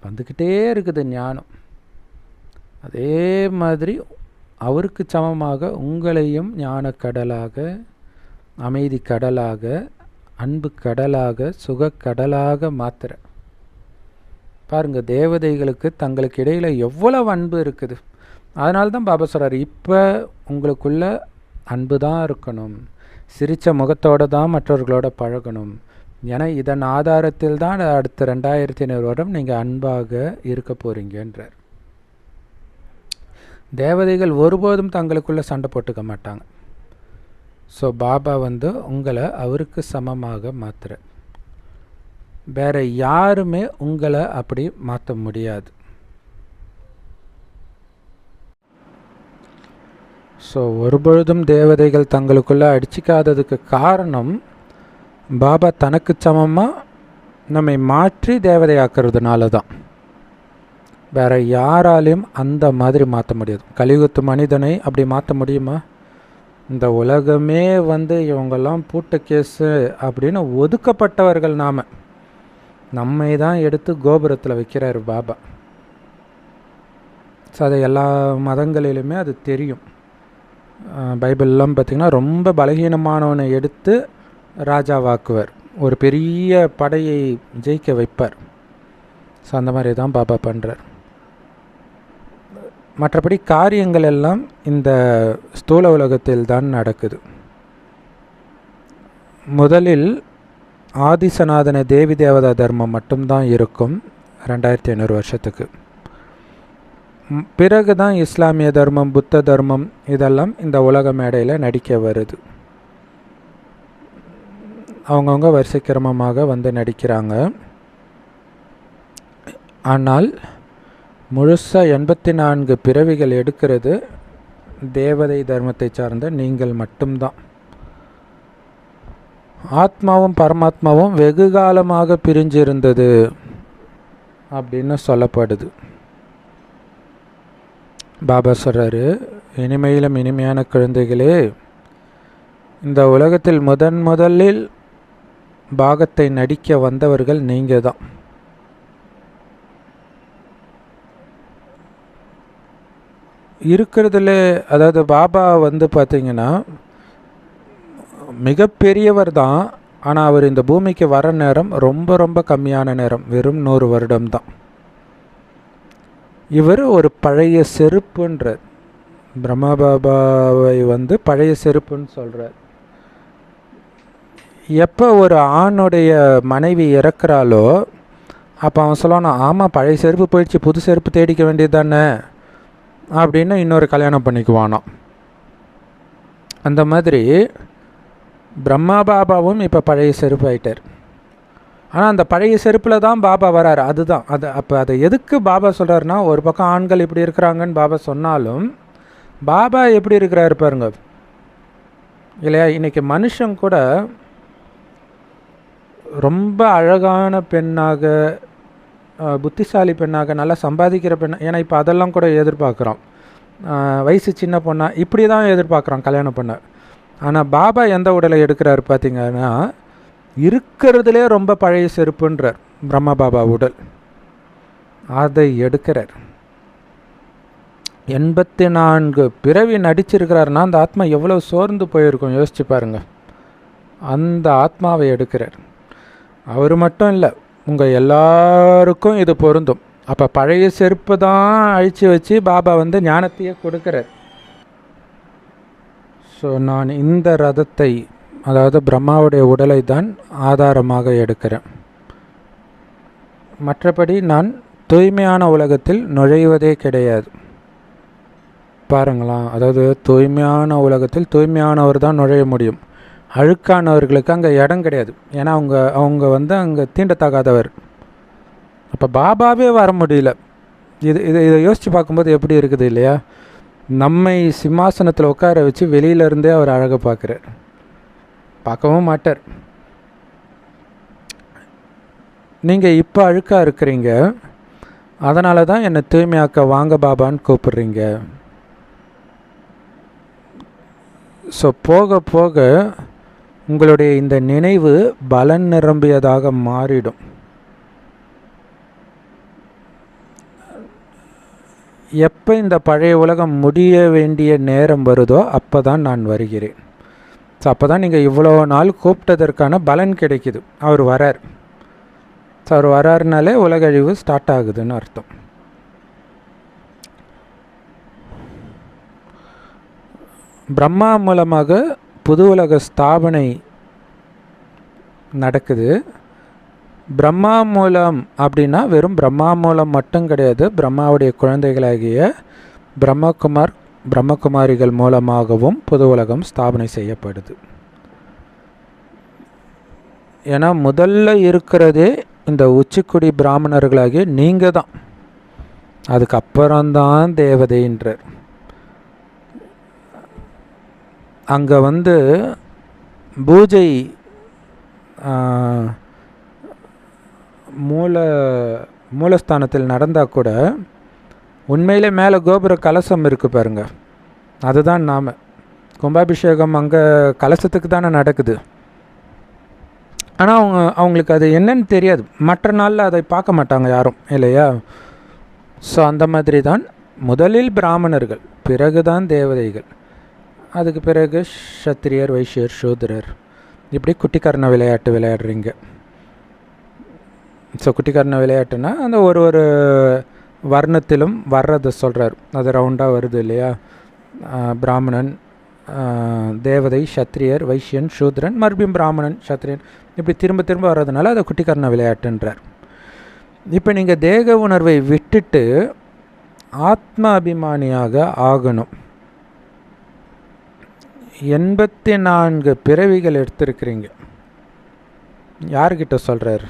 வந்துக்கிட்டே இருக்குது ஞானம். அதே மாதிரி அவருக்கு சமமாக உங்களையும் ஞான கடலாக, அமைதி கடலாக, அன்பு கடலாக, சுக கடலாக மாத்திர. பாருங்க, தேவதைகளுக்கு தங்களுக்கு இடையில் எவ்வளவு அன்பு இருக்குது. அதனால தான் பாபா சொல்கிறார், இப்போ உங்களுக்குள்ள அன்பு தான் இருக்கணும், சிரித்த முகத்தோடு தான் மற்றவர்களோட பழகணும். ஏன்னா இதன் ஆதாரத்தில் தான் அடுத்த 2500 வருடம் நீங்கள் அன்பாக இருக்க போகிறீங்கன்றார். தேவதைகள் ஒருபோதும் தங்களுக்குள்ளே சண்டை போட்டுக்க மாட்டாங்க. ஸோ பாபா உங்களை அவருக்கு சமமாக மாற்றுற. வேற யாருமே உங்களை அப்படி மாற்ற முடியாது. ஸோ ஒருபொழுதும் தேவதைகள் தங்களுக்குள்ளே அடிச்சிக்காததுக்கு காரணம், பாபா தனக்கு சமமாக நம்மை மாற்றி தேவதையாக்குறதுனால தான். வேற யாராலையும் அந்த மாதிரி மாற்ற முடியாது. கலியுகத்து மனிதனை அப்படி மாற்ற முடியுமா? இந்த உலகமே இவங்கெல்லாம் பூட்ட கேஸு அப்படின்னு ஒதுக்கப்பட்டவர்கள் நாம். நம்மை தான் எடுத்து கோபுரத்தில் வைக்கிறார் பாபா. ஸோ அது எல்லா மதங்களிலுமே அது தெரியும். பைபிள்லாம் பார்த்திங்கன்னா ரொம்ப பலகீனமானவனை எடுத்து ராஜாவாக்குவார், ஒரு பெரிய படையை ஜெயிக்க வைப்பார். ஸோ அந்த மாதிரி தான் பாபா பண்ணுறார். மற்றபடி காரியங்கள் எல்லாம் இந்த ஸ்தூல உலகத்தில் தான் நடக்குது. முதலில் ஆதிசநாதன தேவி தேவதா தர்மம் மட்டும்தான் இருக்கும் 2500 வருஷத்துக்கு. பிறகு தான் இஸ்லாமிய தர்மம், புத்த தர்மம் இதெல்லாம் இந்த உலக மேடையில் நடிக்க வருது. அவங்கவுங்க வரிசை கிரமமாக நடிக்கிறாங்க. ஆனால் முழுசாக 84 பிறவிகள் எடுக்கிறது தேவதை தர்மத்தை சார்ந்த நீங்கள் மட்டும்தான். ஆத்மாவும் பரமாத்மாவும் வெகு காலமாக பிரிஞ்சிருந்தது அப்படின்னு சொல்லப்படுது. பாபா சொல்கிறாரு, இனிமையிலும் இனிமையான குழந்தைகளே, இந்த உலகத்தில் முதலில் பாகத்தை நடிக்க வந்தவர்கள் நீங்கள் தான். இருக்கிறதுல அதாவது பாபா பார்த்திங்கன்னா மிகப்பெரியவர் தான். ஆனால் அவர் இந்த பூமிக்கு வர நேரம் ரொம்ப ரொம்ப கம்மியான நேரம், வெறும் 100 வருடம் தான். இவர் ஒரு பழைய செருப்புன்றார். பிரம்மா பாபாவை பழைய செருப்புன்னு சொல்கிறார். எப்போ ஒரு ஆணுடைய மனைவி இறக்குறாளோ அப்போ அவன் சொல்லுவானா, ஆமாம் பழைய செருப்பு போயிடுச்சு, புது செருப்பு தேடிக்க வேண்டியது தானே அப்படின்னு இன்னொரு கல்யாணம் பண்ணிக்குவானோ. அந்த மாதிரி பிரம்மா பாபாவும் இப்போ பழைய செருப்பு ஆகிட்டார். ஆனால் அந்த பழைய செருப்பில் தான் பாபா வராரு. அதுதான் அது. அப்போ அதை எதுக்கு பாபா சொல்கிறாருன்னா, ஒரு பக்கம் ஆண்கள் இப்படி இருக்கிறாங்கன்னு பாபா சொன்னாலும் பாபா எப்படி இருக்கிறாரு பாருங்க இல்லையா. இன்றைக்கி மனுஷன் கூட ரொம்ப அழகான பெண்ணாக, புத்திசாலி பெண்ணாக, நல்லா சம்பாதிக்கிற பெண்ணாக, ஏன்னா இப்போ அதெல்லாம் கூட எதிர்பார்க்குறோம். வயசு சின்ன பொண்ணாக இப்படி தான் எதிர்பார்க்குறோம் கல்யாணம் பண்ண. ஆனால் பாபா எந்த உடலை எடுக்கிறாரு பார்த்திங்கன்னா, இருக்கிறதுலே ரொம்ப பழைய செருப்புன்றார் பிரம்மா பாபா உடல். அதை எடுக்கிறார். 84 பிறவி நடிச்சிருக்கிறாருன்னா அந்த ஆத்மா எவ்வளோ சோர்ந்து போயிருக்கும் யோசிச்சு பாருங்க. அந்த ஆத்மாவை எடுக்கிறார். அவர் மட்டும் இல்லை, உங்கள் எல்லாருக்கும் இது பொருந்தும். அப்போ பழைய செருப்பு தான் அழித்து வச்சு பாபா வந்து ஞானத்தையே கொடுக்குறார். ஸோ நான் இந்த ரதத்தை, அதாவது பிரம்மாவுடைய உடலை தான் ஆதாரமாக எடுக்கிறேன். மற்றபடி நான் தூய்மையான உலகத்தில் நுழைவதே கிடையாது. பாருங்களா, அதாவது தூய்மையான உலகத்தில் தூய்மையானவர் தான் நுழைய முடியும். அழுக்கானவர்களுக்கு அங்கே இடம் கிடையாது. ஏன்னா அவங்க வந்து அங்கே தீண்டத்தகாதவர். அப்போ பாபாவே வர முடியல. இதை யோசித்து பார்க்கும்போது எப்படி இருக்குது இல்லையா? நம்மை சிம்மாசனத்தில் உட்கார வச்சு வெளியிலேருந்தே அவர் அழகை பார்க்குறார். பார்க்கவும் மாட்டார். நீங்கள் இப்போ அழுக்காக இருக்கிறீங்க, அதனால தான் என்னை தூய்மையாக்க வாங்க பாபான்னு கூப்பிடுறீங்க. ஸோ போக போக உங்களுடைய இந்த நினைவு பலன் நிரம்பியதாக மாறிடும். எப்போ இந்த பழைய உலகம் முடிய வேண்டிய நேரம் வருதோ அப்போ தான் நான் வருகிறேன். ஸோ அப்போ தான் நீங்கள் இவ்வளோ நாள் கூப்பிட்டதற்கான பலன் கிடைக்குது. அவர் வரார். ஸோ அவர் வராருனாலே உலகழிவு ஸ்டார்ட் ஆகுதுன்னு அர்த்தம். பிரம்மா மூலமாக புது உலக ஸ்தாபனை நடக்குது. பிரம்மா மூலம் அப்படின்னா வெறும் பிரம்மா மூலம் மட்டும் கிடையாது. பிரம்மாவுடைய குழந்தைகளாகிய பிரம்மகுமாரிகள் மூலமாகவும் புது உலகம் ஸ்தாபனை செய்யப்படுது. ஏன்னா முதல்ல இருக்கிறதே இந்த உச்சிக்குடி பிராமணர்களாகிய நீங்கள் தான். அதுக்கப்புறம்தான் தேவதைன்றார். அங்கே வந்து பூஜை மூலஸ்தானத்தில் நடந்தால் கூட உண்மையிலே மேலே கோபுர கலசம் இருக்குது பாருங்க, அதுதான் நாம். கும்பாபிஷேகம் அங்கே கலசத்துக்கு தானே நடக்குது. ஆனால் அவங்களுக்கு அது என்னன்னு தெரியாது. மற்ற நாளில் அதை பார்க்க மாட்டாங்க யாரும், இல்லையா? ஸோ அந்த மாதிரி தான் முதலில் பிராமணர்கள், பிறகு தான் தேவதைகள், அதுக்கு பிறகு சத்திரியர், வைஷ்யர், சூத்ரர். இப்படி குட்டிக்கர்ண விளையாட்டு விளையாடுறீங்க. ஸோ குட்டிக்கர்ண விளையாட்டுனா அந்த ஒரு வர்ணத்திலும் வர்றதை சொல்கிறார். அது ரவுண்டாக வருது இல்லையா? பிராமணன், தேவதை, சத்திரியர், வைஷ்யன், சூத்ரன், மறுபடியும் பிராமணன், சத்திரியன், இப்படி திரும்ப திரும்ப வர்றதுனால அதை குட்டிக்கர்ண விளையாட்டுன்றார். இப்போ நீங்கள் தேக உணர்வை விட்டுட்டு ஆத்ம அபிமானியாக ஆகணும். 84 பிறவிகள் எடுத்திருக்கிறீங்க. யார்கிட்ட சொல்கிறார்?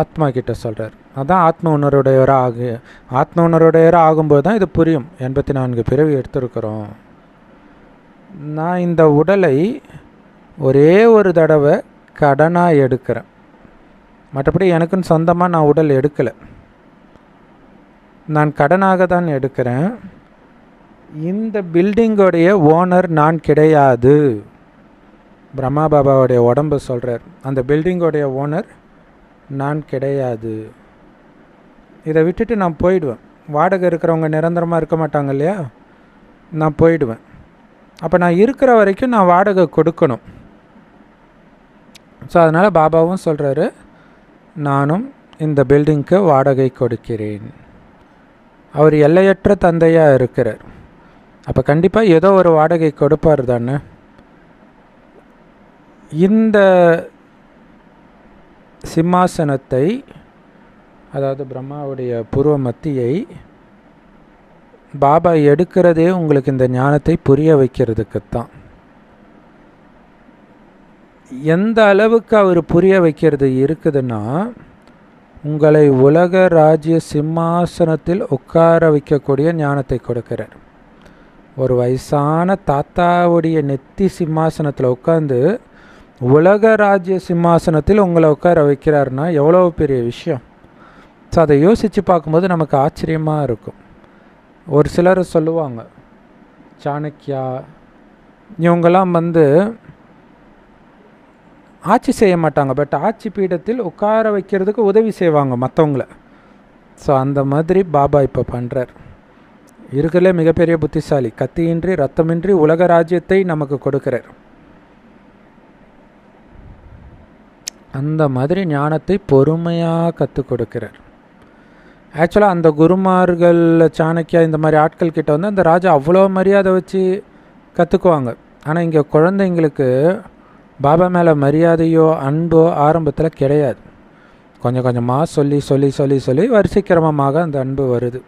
ஆத்மா கிட்ட சொல்கிறார். அதான் ஆத்ம உணர்வுடையவராக ஆகும்போது தான் இது புரியும். 84 பிறவி எடுத்திருக்கிறோம். நான் இந்த உடலை ஒரே ஒரு தடவை கடனாக எடுக்கிறேன். மற்றபடி எனக்குன்னு சொந்தமாக நான் உடல் எடுக்கலை. நான் கடனாக தான் எடுக்கிறேன். இந்த பில்டிங்கோடைய ஓனர் நான் கிடையாது. பிரம்மா பாபாவுடைய உடம்பு சொல்கிறார். அந்த பில்டிங்கோடைய ஓனர் நான் கிடையாது. இதை விட்டுட்டு நான் போயிடுவேன். வாடகை இருக்கிறவங்க நிரந்தரமாக இருக்க மாட்டாங்க இல்லையா? நான் போயிடுவேன். அப்போ நான் இருக்கிற வரைக்கும் நான் வாடகை கொடுக்கணும். ஸோ அதனால் பாபாவும் சொல்கிறாரு, நானும் இந்த பில்டிங்க்கு வாடகை கொடுக்கிறேன். அவர் எல்லையற்ற தந்தையாக இருக்கிறார். அப்போ கண்டிப்பாக ஏதோ ஒரு வாடகை கொடுப்பார் தானே. இந்த சிம்மாசனத்தை, அதாவது பிரம்மாவுடைய பூர்வ மத்தியை பாபா எடுக்கிறதே உங்களுக்கு இந்த ஞானத்தை புரிய வைக்கிறதுக்குத்தான். எந்த அளவுக்கு அவர் புரிய வைக்கிறது இருக்குதுன்னா, உங்களை உலக ராஜ்ய சிம்மாசனத்தில் உட்கார வைக்கக்கூடிய ஞானத்தை கொடுக்கிறார். ஒரு வயசான தாத்தாவுடைய நெத்தி சிம்மாசனத்தில் உட்காந்து உலக ராஜ்ய சிம்மாசனத்தில் உங்களை உட்கார வைக்கிறாருன்னா எவ்வளோ பெரிய விஷயம். ஸோ அதை யோசித்து பார்க்கும்போது நமக்கு ஆச்சரியமாக இருக்கும். ஒரு சிலர் சொல்லுவாங்க, சாணக்கியா இவங்கெல்லாம் வந்து ஆட்சி செய்ய மாட்டாங்க, பட் ஆட்சி பீடத்தில் உட்கார வைக்கிறதுக்கு உதவி செய்வாங்க மற்றவங்கள. ஸோ அந்த மாதிரி பாபா இப்போ பண்ணுறார். இருக்கிறதுலே மிகப்பெரிய புத்திசாலி, கத்தியின்றி ரத்தமின்றி உலக ராஜ்யத்தை நமக்கு கொடுக்கிறார். அந்த மாதிரி ஞானத்தை பொறுமையாக கற்றுக் கொடுக்கிறார். ஆக்சுவலாக அந்த குருமார்கள், சாணக்கியா இந்த மாதிரி ஆட்கள் கிட்ட வந்து அந்த ராஜா அவ்வளோ மரியாதை வச்சு கற்றுக்குவாங்க. ஆனால் இங்கே குழந்தைங்களுக்கு பாபா மேலே மரியாதையோ அன்போ ஆரம்பத்தில் கிடையாது. கொஞ்சம் கொஞ்சமாக சொல்லி சொல்லி சொல்லி சொல்லி வரிசைக்கிரமமாக அந்த அன்பு வருது.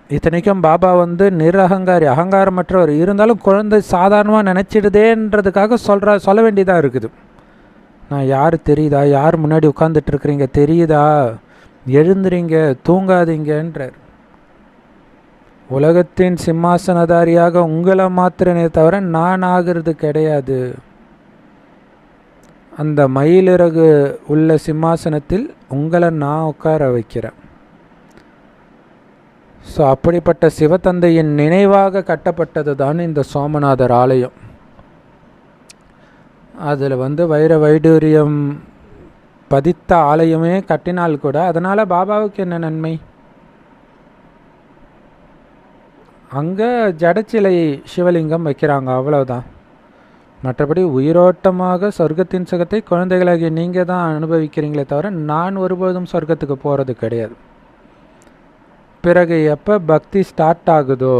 இத்தனைக்கும் பாபா வந்து நிரகங்காரி, அகங்காரமற்றவர். இருந்தாலும் குழந்தை சாதாரணமாக நினச்சிடுதேன்றதுக்காக சொல்ல வேண்டியதாக இருக்குது. நான் யார் தெரியுதா, யார் முன்னாடி உட்காந்துட்டு இருக்கிறீங்க தெரியுதா, எழுந்துறீங்க, தூங்காதீங்கன்றார். உலகத்தின் சிம்மாசனதாரியாக உங்களை மாத்திரனே தவிர நான் ஆகிறது கிடையாது. அந்த மயிலிறகு உள்ள சிம்மாசனத்தில் உங்களை நான் உட்கார வைக்கிறேன். ஸோ அப்படிப்பட்ட சிவத்தந்தையின் நினைவாக கட்டப்பட்டது தான் இந்த சோமநாதர் ஆலயம். அதில் வந்து வைர வைடூரியம் பதித்த ஆலயமே கட்டினால் கூட அதனால் பாபாவுக்கு என்ன நன்மை? அங்கே ஜடச்சிலை சிவலிங்கம் வைக்கிறாங்க, அவ்வளோதான். மற்றபடி உயிரோட்டமாக சொர்க்கத்தின் சுகத்தை குழந்தைகளாகிய நீங்கள் தான் அனுபவிக்கிறீங்களே தவிர நான் ஒருபோதும் சொர்க்கத்துக்கு போகிறது கிடையாது. பிறகு எப்போ பக்தி ஸ்டார்ட் ஆகுதோ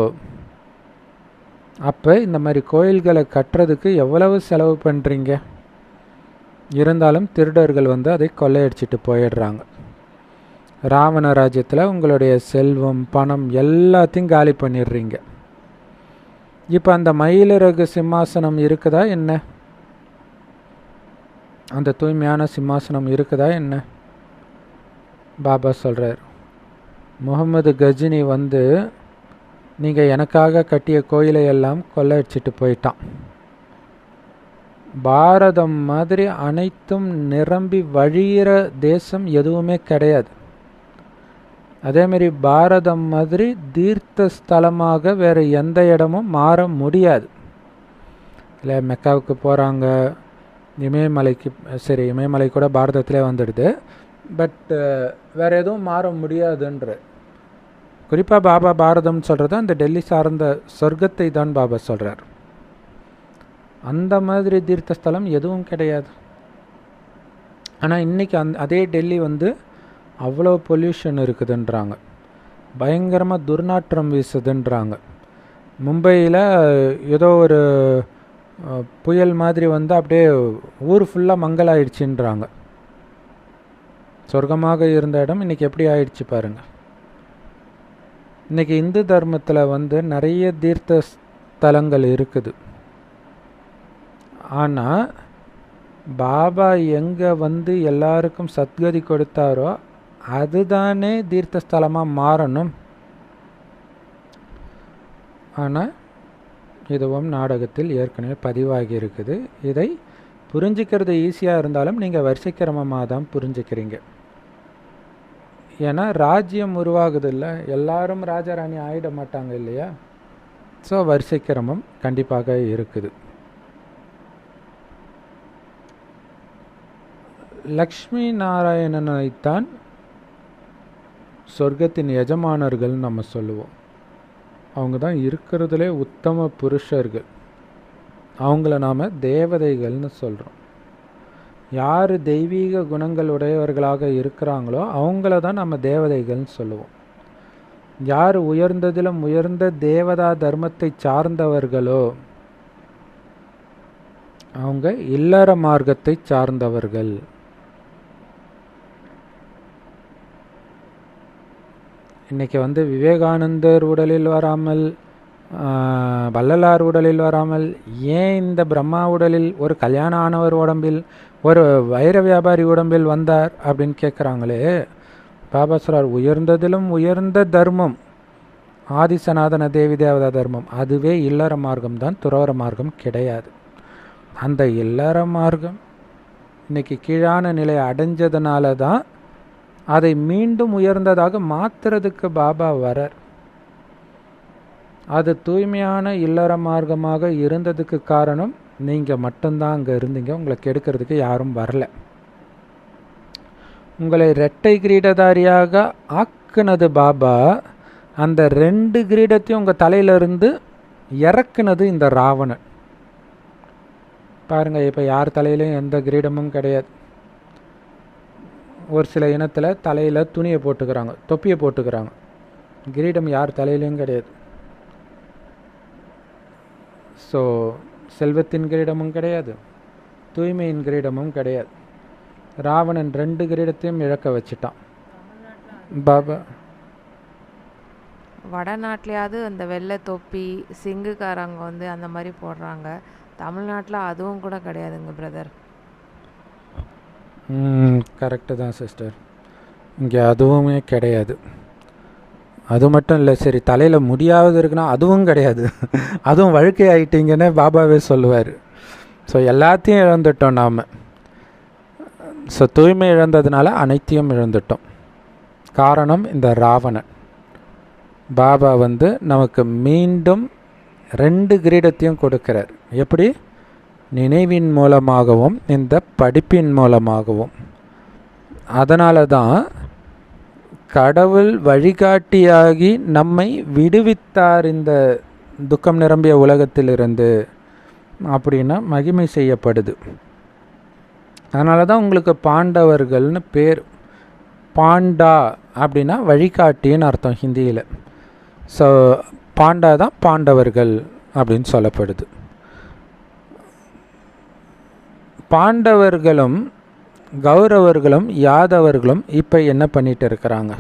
அப்போ இந்த மாதிரி கோயில்களை கட்டுறதுக்கு எவ்வளவு செலவு பண்ணுறீங்க? இருந்தாலும் திருடர்கள் வந்து அதை கொள்ளையடிச்சிட்டு போயிடுறாங்க. ராவண ராஜ்யத்தில் உங்களுடைய செல்வம், பணம் எல்லாத்தையும் காலி பண்ணிடுறீங்க. இப்போ அந்த மயிலிறகு சிம்மாசனம் இருக்குதா என்ன? அந்த தூய்மையான சிம்மாசனம் இருக்குதா என்ன? பாபா சொல்கிறார், முகமது கஜினி வந்து நீங்கள் எனக்காக கட்டிய கோயிலை எல்லாம் கொள்ளையடிச்சிட்டு போயிட்டான். பாரதம் மாதிரி அனைத்தும் நிரம்பி வழிகிற தேசம் எதுவுமே கிடையாது. அதேமாரி பாரதம் மாதிரி தீர்த்த ஸ்தலமாக வேறு எந்த இடமும் மாற முடியாது. இல்லை, மெக்காவுக்கு போகிறாங்க, இமயமலைக்கு, சரி இமயமலை கூட பாரதத்திலே வந்துடுது, பட் வேறு எதுவும் மாற முடியாதுன்ற. குறிப்பாக பாபா பாரதம்னு சொல்கிறது அந்த டெல்லி சார்ந்த சொர்க்கத்தை தான் பாபா சொல்கிறார். அந்த மாதிரி தீர்த்த ஸ்தலம் எதுவும் கிடையாது. ஆனால் இன்றைக்கி அதே டெல்லி வந்து அவ்வளோ பொல்யூஷன் இருக்குதுன்றாங்க, பயங்கரமாக துர்நாற்றம் வீசுதுன்றாங்க. மும்பையில் ஏதோ ஒரு புயல் மாதிரி வந்து அப்படியே ஊர் ஃபுல்லாக மங்கலாயிடுச்சுன்றாங்க. சொர்க்கமாக இருந்த இடம் இன்றைக்கி எப்படி ஆயிடுச்சு பாருங்கள். இன்றைக்கி இந்து தர்மத்தில் வந்து நிறைய தீர்த்த ஸ்தலங்கள் இருக்குது. ஆனால் பாபா எங்கே வந்து எல்லாருக்கும் சத்கதி கொடுத்தாரோ அதுதானே தீர்த்த ஸ்தலமாக மாறணும். ஆனால் இதுவும் நாடகத்தில் ஏற்கனவே பதிவாகி இருக்குது. இதை புரிஞ்சிக்கிறது ஈஸியாக இருந்தாலும் நீங்கள் வரிசைக்கிரமமாக தான் புரிஞ்சுக்கிறீங்க. ஏன்னா ராஜ்யம் உருவாகுது இல்லை, எல்லாரும் ராஜாராணி ஆகிட மாட்டாங்க இல்லையா? ஸோ வரிசைக்கிரமம் கண்டிப்பாக இருக்குது. லக்ஷ்மி நாராயணனைத்தான் சொர்க்கத்தின் எஜமானர்கள்னு நம்ம சொல்லுவோம். அவங்க தான் இருக்கிறதுலே உத்தம புருஷர்கள். அவங்கள நாம் தேவதைகள்னு சொல்கிறோம். யார் தெய்வீக குணங்கள் உடையவர்களாக இருக்கிறாங்களோ அவங்கள தான் நம்ம தேவதைகள்னு சொல்லுவோம். யார் உயர்ந்ததிலும் உயர்ந்த தேவதா தர்மத்தை சார்ந்தவர்களோ அவங்க இல்லற மார்க்கத்தை சார்ந்தவர்கள். இன்றைக்கி வந்து விவேகானந்தர் உடலில் வராமல், வள்ளலார் உடலில் வராமல், ஏன் இந்த பிரம்மா உடலில், ஒரு கல்யாணம் ஆனவர் உடம்பில், ஒரு வைர வியாபாரி உடம்பில் வந்தார் அப்படின்னு கேட்குறாங்களே. பாபா சொல்றார், உயர்ந்ததிலும் உயர்ந்த தர்மம் ஆதிசநாதன தேவி தேவதா தர்மம், அதுவே இல்லற மார்க்கம் தான், துறவர மார்க்கம் கிடையாது. அந்த இல்லற மார்க்கம் இன்றைக்கி கீழான நிலை அடைஞ்சதுனால தான் அதை மீண்டும் உயர்ந்ததாக மாற்றுறதுக்கு பாபா வரார். அது தூய்மையான இல்லற மார்க்கமாக இருந்ததுக்கு காரணம் நீங்கள் மட்டும்தான் அங்கே இருந்தீங்க. உங்களை கெடுக்கிறதுக்கு யாரும் வரல. உங்களை இரட்டை கிரீடதாரியாக ஆக்குனது பாபா. அந்த 2 கிரீடத்தையும் உங்கள் தலையிலிருந்து இறக்குனது இந்த ராவணன். பாருங்கள், இப்போ யார் தலையிலையும் எந்த கிரீடமும் கிடையாது. ஒரு சில இனத்தில் தலையில் துணியை போட்டுக்கிறாங்க, தொப்பியை போட்டுக்கிறாங்க. கிரீடம் யார் தலையிலையும் கிடையாது. ஸோ செல்வத்தின் கிரீடமும் கிடையாது, தூய்மையின் கிரீடமும் கிடையாது. ராவணன் 2 கிரீடத்தையும் இழக்க வச்சுட்டான். பாபா வடநாட்டிலையாவது அந்த வெள்ளை தொப்பி சிங்குக்காரங்க வந்து அந்த மாதிரி போடுறாங்க. தமிழ்நாட்டில் அதுவும் கூட கிடையாதுங்க பிரதர். கரெக்டு தான் சிஸ்டர், இங்கே அதுவுமே கிடையாது. அது மட்டும் இல்லை, சரி தலையில் முடியாவது இருக்குன்னா அதுவும் கிடையாது. அதுவும் வழுக்கை ஆகிட்டீங்கன்னு பாபாவே சொல்லுவார். ஸோ எல்லாத்தையும் இழந்துட்டோம் நாம். ஸோ தூய்மை இழந்ததுனால அனைத்தையும் இழந்துட்டோம். காரணம் இந்த ராவணன். பாபா வந்து நமக்கு மீண்டும் 2 கிரீடத்தையும் கொடுக்கிறார். எப்படி? நினைவின் மூலமாகவும் இந்த படிப்பின் மூலமாகவும். அதனால தான் கடவுள் வழிகாட்டியாகி நம்மை விடுவித்தார் இந்த துக்கம் நிரம்பிய உலகத்திலிருந்து அப்படின்னா மகிமை செய்யப்படுது. அதனால தான் உங்களுக்கு பாண்டவர்கள்னு பேர். பாண்டா அப்படின்னா வழிகாட்டின்னு அர்த்தம் ஹிந்தியில். ஸோ பாண்டா தான் பாண்டவர்கள் அப்படின்னு சொல்லப்படுது. பாண்டவர்களும் கௌரவர்களும் யாதவர்களும் இப்போ என்ன பண்ணிட்டு இருக்கிறாங்க?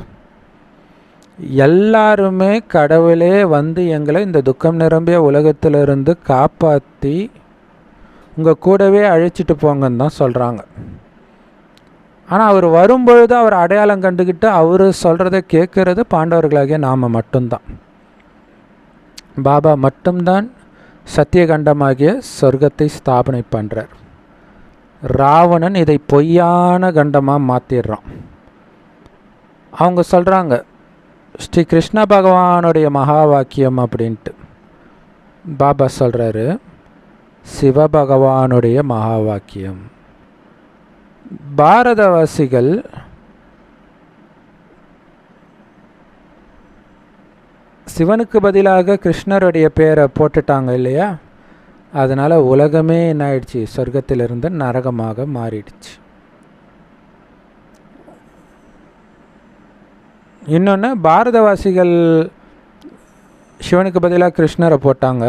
எல்லாருமே கடவுளே வந்து எங்களை இந்த துக்கம் நிரம்பிய உலகத்திலிருந்து காப்பாற்றி உங்கள் கூடவே அழைச்சிட்டு போங்கன்னு தான் சொல்கிறாங்க. ஆனால் அவர் வரும்பொழுது அவர் அடையாளம் கண்டுக்கிட்டு அவர் சொல்கிறத கேட்குறது பாண்டவர்களாகிய நாம் மட்டும்தான். பாபா மட்டும்தான் சத்தியகண்டமாகிய சொர்க்கத்தை ஸ்தாபனை பண்ணுறார். ராவணன் இதை பொய்யான கண்டமாக மாற்றிடுறான். அவங்க சொல்கிறாங்க ஸ்ரீ கிருஷ்ண பகவானுடைய மகா வாக்கியம் அப்படின்ட்டு. பாபா சொல்கிறாரு சிவபகவானுடைய மகா வாக்கியம். பாரதவாசிகள் சிவனுக்கு பதிலாக கிருஷ்ணருடைய பேரை போட்டுட்டாங்க இல்லையா? அதனால் உலகமே என்ன ஆயிடுச்சு? சொர்க்கத்திலிருந்து நரகமாக மாறிடுச்சு. இன்னொன்று, பாரதவாசிகள் சிவனுக்கு பதிலாக கிருஷ்ணரை போட்டாங்க.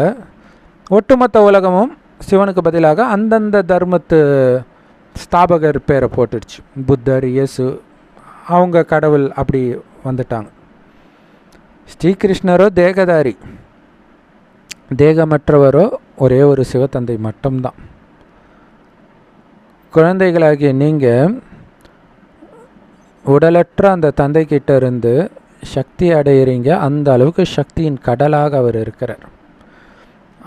ஒட்டுமொத்த உலகமும் சிவனுக்கு பதிலாக அந்தந்த தர்மத்து ஸ்தாபகர் பேரை போட்டுடுச்சு. புத்தர், இயேசு, அவங்க கடவுள் அப்படி வந்துட்டாங்க. ஸ்ரீகிருஷ்ணரோ தேகதாரி, தேகமற்றவரோ ஒரே ஒரு சிவத்தந்தை மட்டும்தான். குழந்தைகளாகிய நீங்கள் உடலற்ற அந்த தந்தைக்கிட்ட இருந்து சக்தி அடையிறீங்க. அந்த அளவுக்கு சக்தியின் கடலாக அவர் இருக்கிறார்.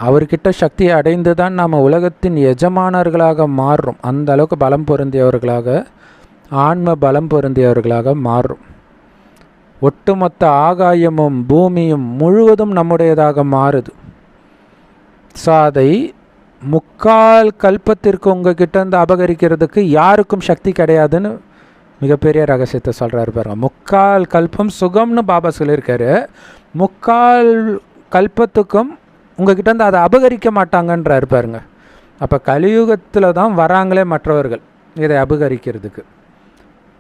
அவர்கிட்ட சக்தியை அடைந்து தான் நாம் உலகத்தின் எஜமானர்களாக மாறுறோம். அந்த அளவுக்கு பலம் பொருந்தியவர்களாக, ஆன்ம பலம் பொருந்தியவர்களாக மாறுறோம். ஒட்டுமொத்த ஆகாயமும் பூமியும் முழுவதும் நம்முடையதாக மாறுது. ஸோ அதை 3/4 கல்பத்திற்கு உங்ககிட்ட இருந்து அபகரிக்கிறதுக்கு யாருக்கும் சக்தி கிடையாதுன்னு மிகப்பெரிய ரகசியத்தை சொல்கிறாரு பாருங்க. 3/4 கல்பம் சுகம்னு பாபா சொல்லியிருக்காரு. 3/4 கல்பத்துக்கும் உங்ககிட்ட இருந்து அதை அபகரிக்க மாட்டாங்கன்றாரு பாருங்க. அப்போ கலியுகத்தில் தான் வராங்களே மற்றவர்கள் இதை அபகரிக்கிறதுக்கு.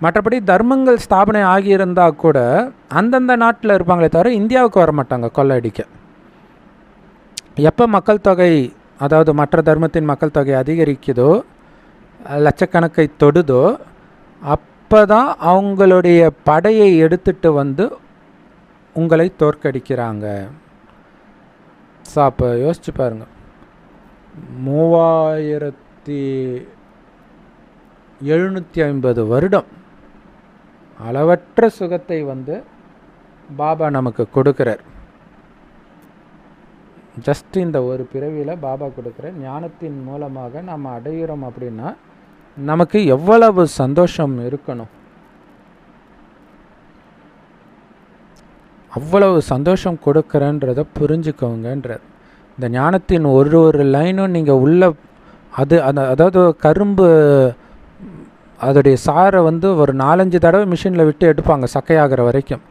மற்றபடி தர்மங்கள் ஸ்தாபனை ஆகியிருந்தால் கூட அந்தந்த நாட்டில் இருப்பாங்களே தவிர இந்தியாவுக்கு வர மாட்டாங்க கொள்ளையடிக்க. எப்போ மக்கள் தொகை, அதாவது மற்ற தர்மத்தின் மக்கள் தொகை அதிகரிக்குதோ, லட்சக்கணக்கை தொடுதோ, அப்போ தான் அவங்களுடைய படையை எடுத்துட்டு வந்து உங்களை தோற்கடிக்கிறாங்க. ஸோ அப்போ யோசிச்சு பாருங்கள், 3750 வருடம் அளவற்ற சுகத்தை வந்து பாபா நமக்கு கொடுக்குறார். ஜஸ்ட் இந்த ஒரு பிறவியில் பாபா கொடுக்குற ஞானத்தின் மூலமாக நம்ம அடைகிறோம் அப்படின்னா நமக்கு எவ்வளவு சந்தோஷம் இருக்கணும். அவ்வளவு சந்தோஷம் கொடுக்குறன்றதை புரிஞ்சுக்கோங்கன்றார். இந்த ஞானத்தின் ஒரு லைனும் நீங்கள் உள்ள அதாவது கரும்பு அதோடைய சாரை வந்து ஒரு 4-5 தடவை மிஷினில் விட்டு எடுப்பாங்க சக்கையாகிற வரைக்கும்.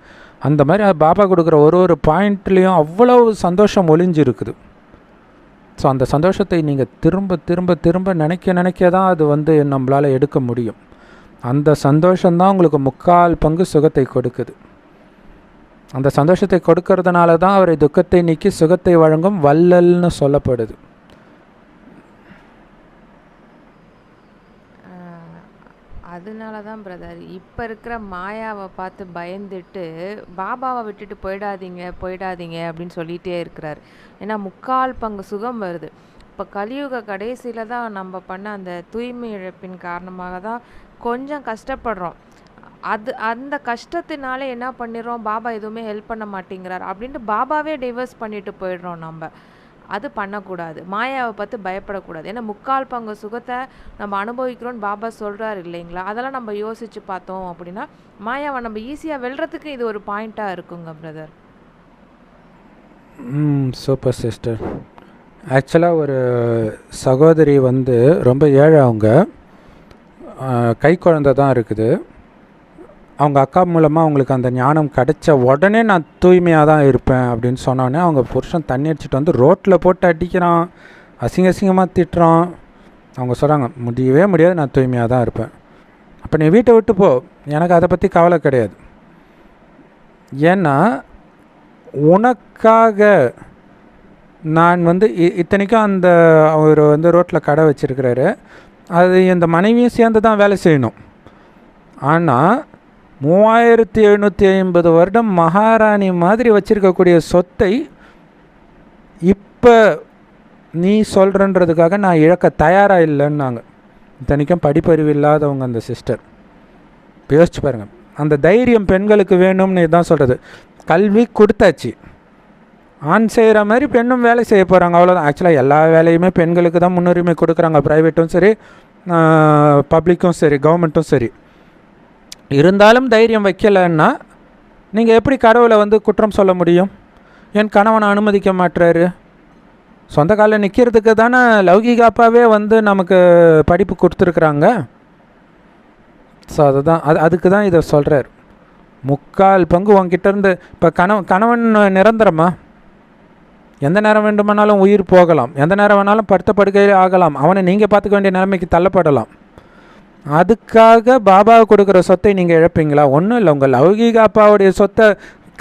அந்த மாதிரி பாபா கொடுக்குற ஒரு பாயிண்ட்லேயும் அவ்வளவு சந்தோஷம் ஒளிஞ்சிருக்குது. ஸோ அந்த சந்தோஷத்தை நீங்கள் திரும்ப திரும்ப திரும்ப நினைக்க தான் அது வந்து நம்மளால் எடுக்க முடியும். அந்த சந்தோஷம்தான் உங்களுக்கு 3/4 பங்கு சுகத்தை கொடுக்குது. அந்த சந்தோஷத்தை கொடுக்கறதுனால தான் அவரை துக்கத்தை நீக்கி சுகத்தை வழங்கும் வள்ளல்னு சொல்லப்படுது. அதனால தான் பிரதர் இப்போ இருக்கிற மாயாவை பார்த்து பயந்துட்டு பாபாவை விட்டுட்டு போயிடாதீங்க போயிடாதீங்க அப்படின்னு சொல்லிகிட்டே இருக்கிறார். ஏன்னா 3/4 பங்கு சுகம் வருது. இப்போ கலியுக கடைசியில் தான் நம்ம பண்ண அந்த தூய்மை இழப்பின் காரணமாக தான் கொஞ்சம் கஷ்டப்படுறோம். அந்த கஷ்டத்தினால என்ன பண்ணிடுறோம், பாபா எதுவுமே ஹெல்ப் பண்ண மாட்டேங்கிறார் அப்படின்ட்டு பாபாவே டிவர்ஸ் பண்ணிட்டு போயிடுறோம். நம்ம அது பண்ணக்கூடாது. மாயாவை பார்த்து பயப்படக்கூடாது. ஏன்னா 3/4 பங்கு சுகத்தை நம்ம அனுபவிக்கிறோன்னு பாபா சொல்கிறாரு இல்லைங்களா. அதெல்லாம் நம்ம யோசித்து பார்த்தோம் அப்படின்னா மாயாவை நம்ம ஈஸியாக வெல்றதுக்கு இது ஒரு பாயிண்ட்டாக இருக்குங்க பிரதர். Super sister. ஆக்சுவலாக ஒரு சகோதரி ரொம்ப ஏழை, அவங்க கை குழந்தை தான் இருக்குது. அவங்க அக்கா மூலமாக அவங்களுக்கு அந்த ஞானம் கிடைச்ச உடனே நான் தூய்மையாக தான் இருப்பேன் அப்படின்னு சொன்னோடனே அவங்க புருஷன் தண்ணி அடிச்சுட்டு ரோட்டில் போட்டு அடிக்கிறான், அசிங்கமாக திட்டுறான். அவங்க சொல்கிறாங்க, முடியவே முடியாது, நான் தூய்மையாக தான் இருப்பேன். அப்போ நீ வீட்டை விட்டு போ, எனக்கு அதை பற்றி கவலை கிடையாது. ஏன்னா உனக்காக நான் இத்தனைக்கும் அந்த அவர் ரோட்டில் கடை வச்சுருக்கிறாரு, அது இந்த மனைவியும் சேர்ந்து தான் வேலை செய்யணும். ஆனால் 3750 வருடம் மகாராணி மாதிரி வச்சுருக்கக்கூடிய சொத்தை இப்போ நீ சொல்கிறன்றதுக்காக நான் இழக்க தயாராக இல்லைன்னாங்க. இத்தனைக்கும் படிப்பறிவு இல்லாதவங்க அந்த சிஸ்டர். இப்போ யோசிச்சு பாருங்கள், அந்த தைரியம் பெண்களுக்கு வேணும்னு தான் சொல்கிறது. கல்வி கொடுத்தாச்சு, ஆண் செய்கிற மாதிரி பெண்ணும் வேலை செய்ய போகிறாங்க, அவ்வளோதான். ஆக்சுவலாக எல்லா வேலையுமே பெண்களுக்கு தான் முன்னுரிமை கொடுக்குறாங்க, ப்ரைவேட்டும் சரி, பப்ளிக்கும் சரி, கவர்மெண்ட்டும் சரி. இருந்தாலும் தைரியம் வைக்கலைன்னா நீங்கள் எப்படி கடவுளை குற்றம் சொல்ல முடியும்? என் கணவனை அனுமதிக்க மாட்டுறாரு. சொந்த காலில் நிற்கிறதுக்கு தானே லௌகிக அப்பாவே நமக்கு படிப்பு கொடுத்துருக்குறாங்க. ஸோ அதுக்கு தான் இதை சொல்கிறார். 3/4 பங்கு உங்ககிட்ட இருந்து இப்போ கணவன் நிரந்தரமா? எந்த நேரம் வேண்டுமானாலும் உயிர் போகலாம், எந்த நேரம் வேணாலும் படுத்த படுக்கையில் ஆகலாம், அவனை நீங்கள் பார்த்துக்க வேண்டிய நிலைமைக்கு தள்ளப்படலாம். அதுக்காக பாபாவை கொடுக்குற சொத்தை நீங்கள் இழப்பீங்களா? ஒன்றும் இல்லை, உங்கள் லௌகீக அப்பாவுடைய சொத்தை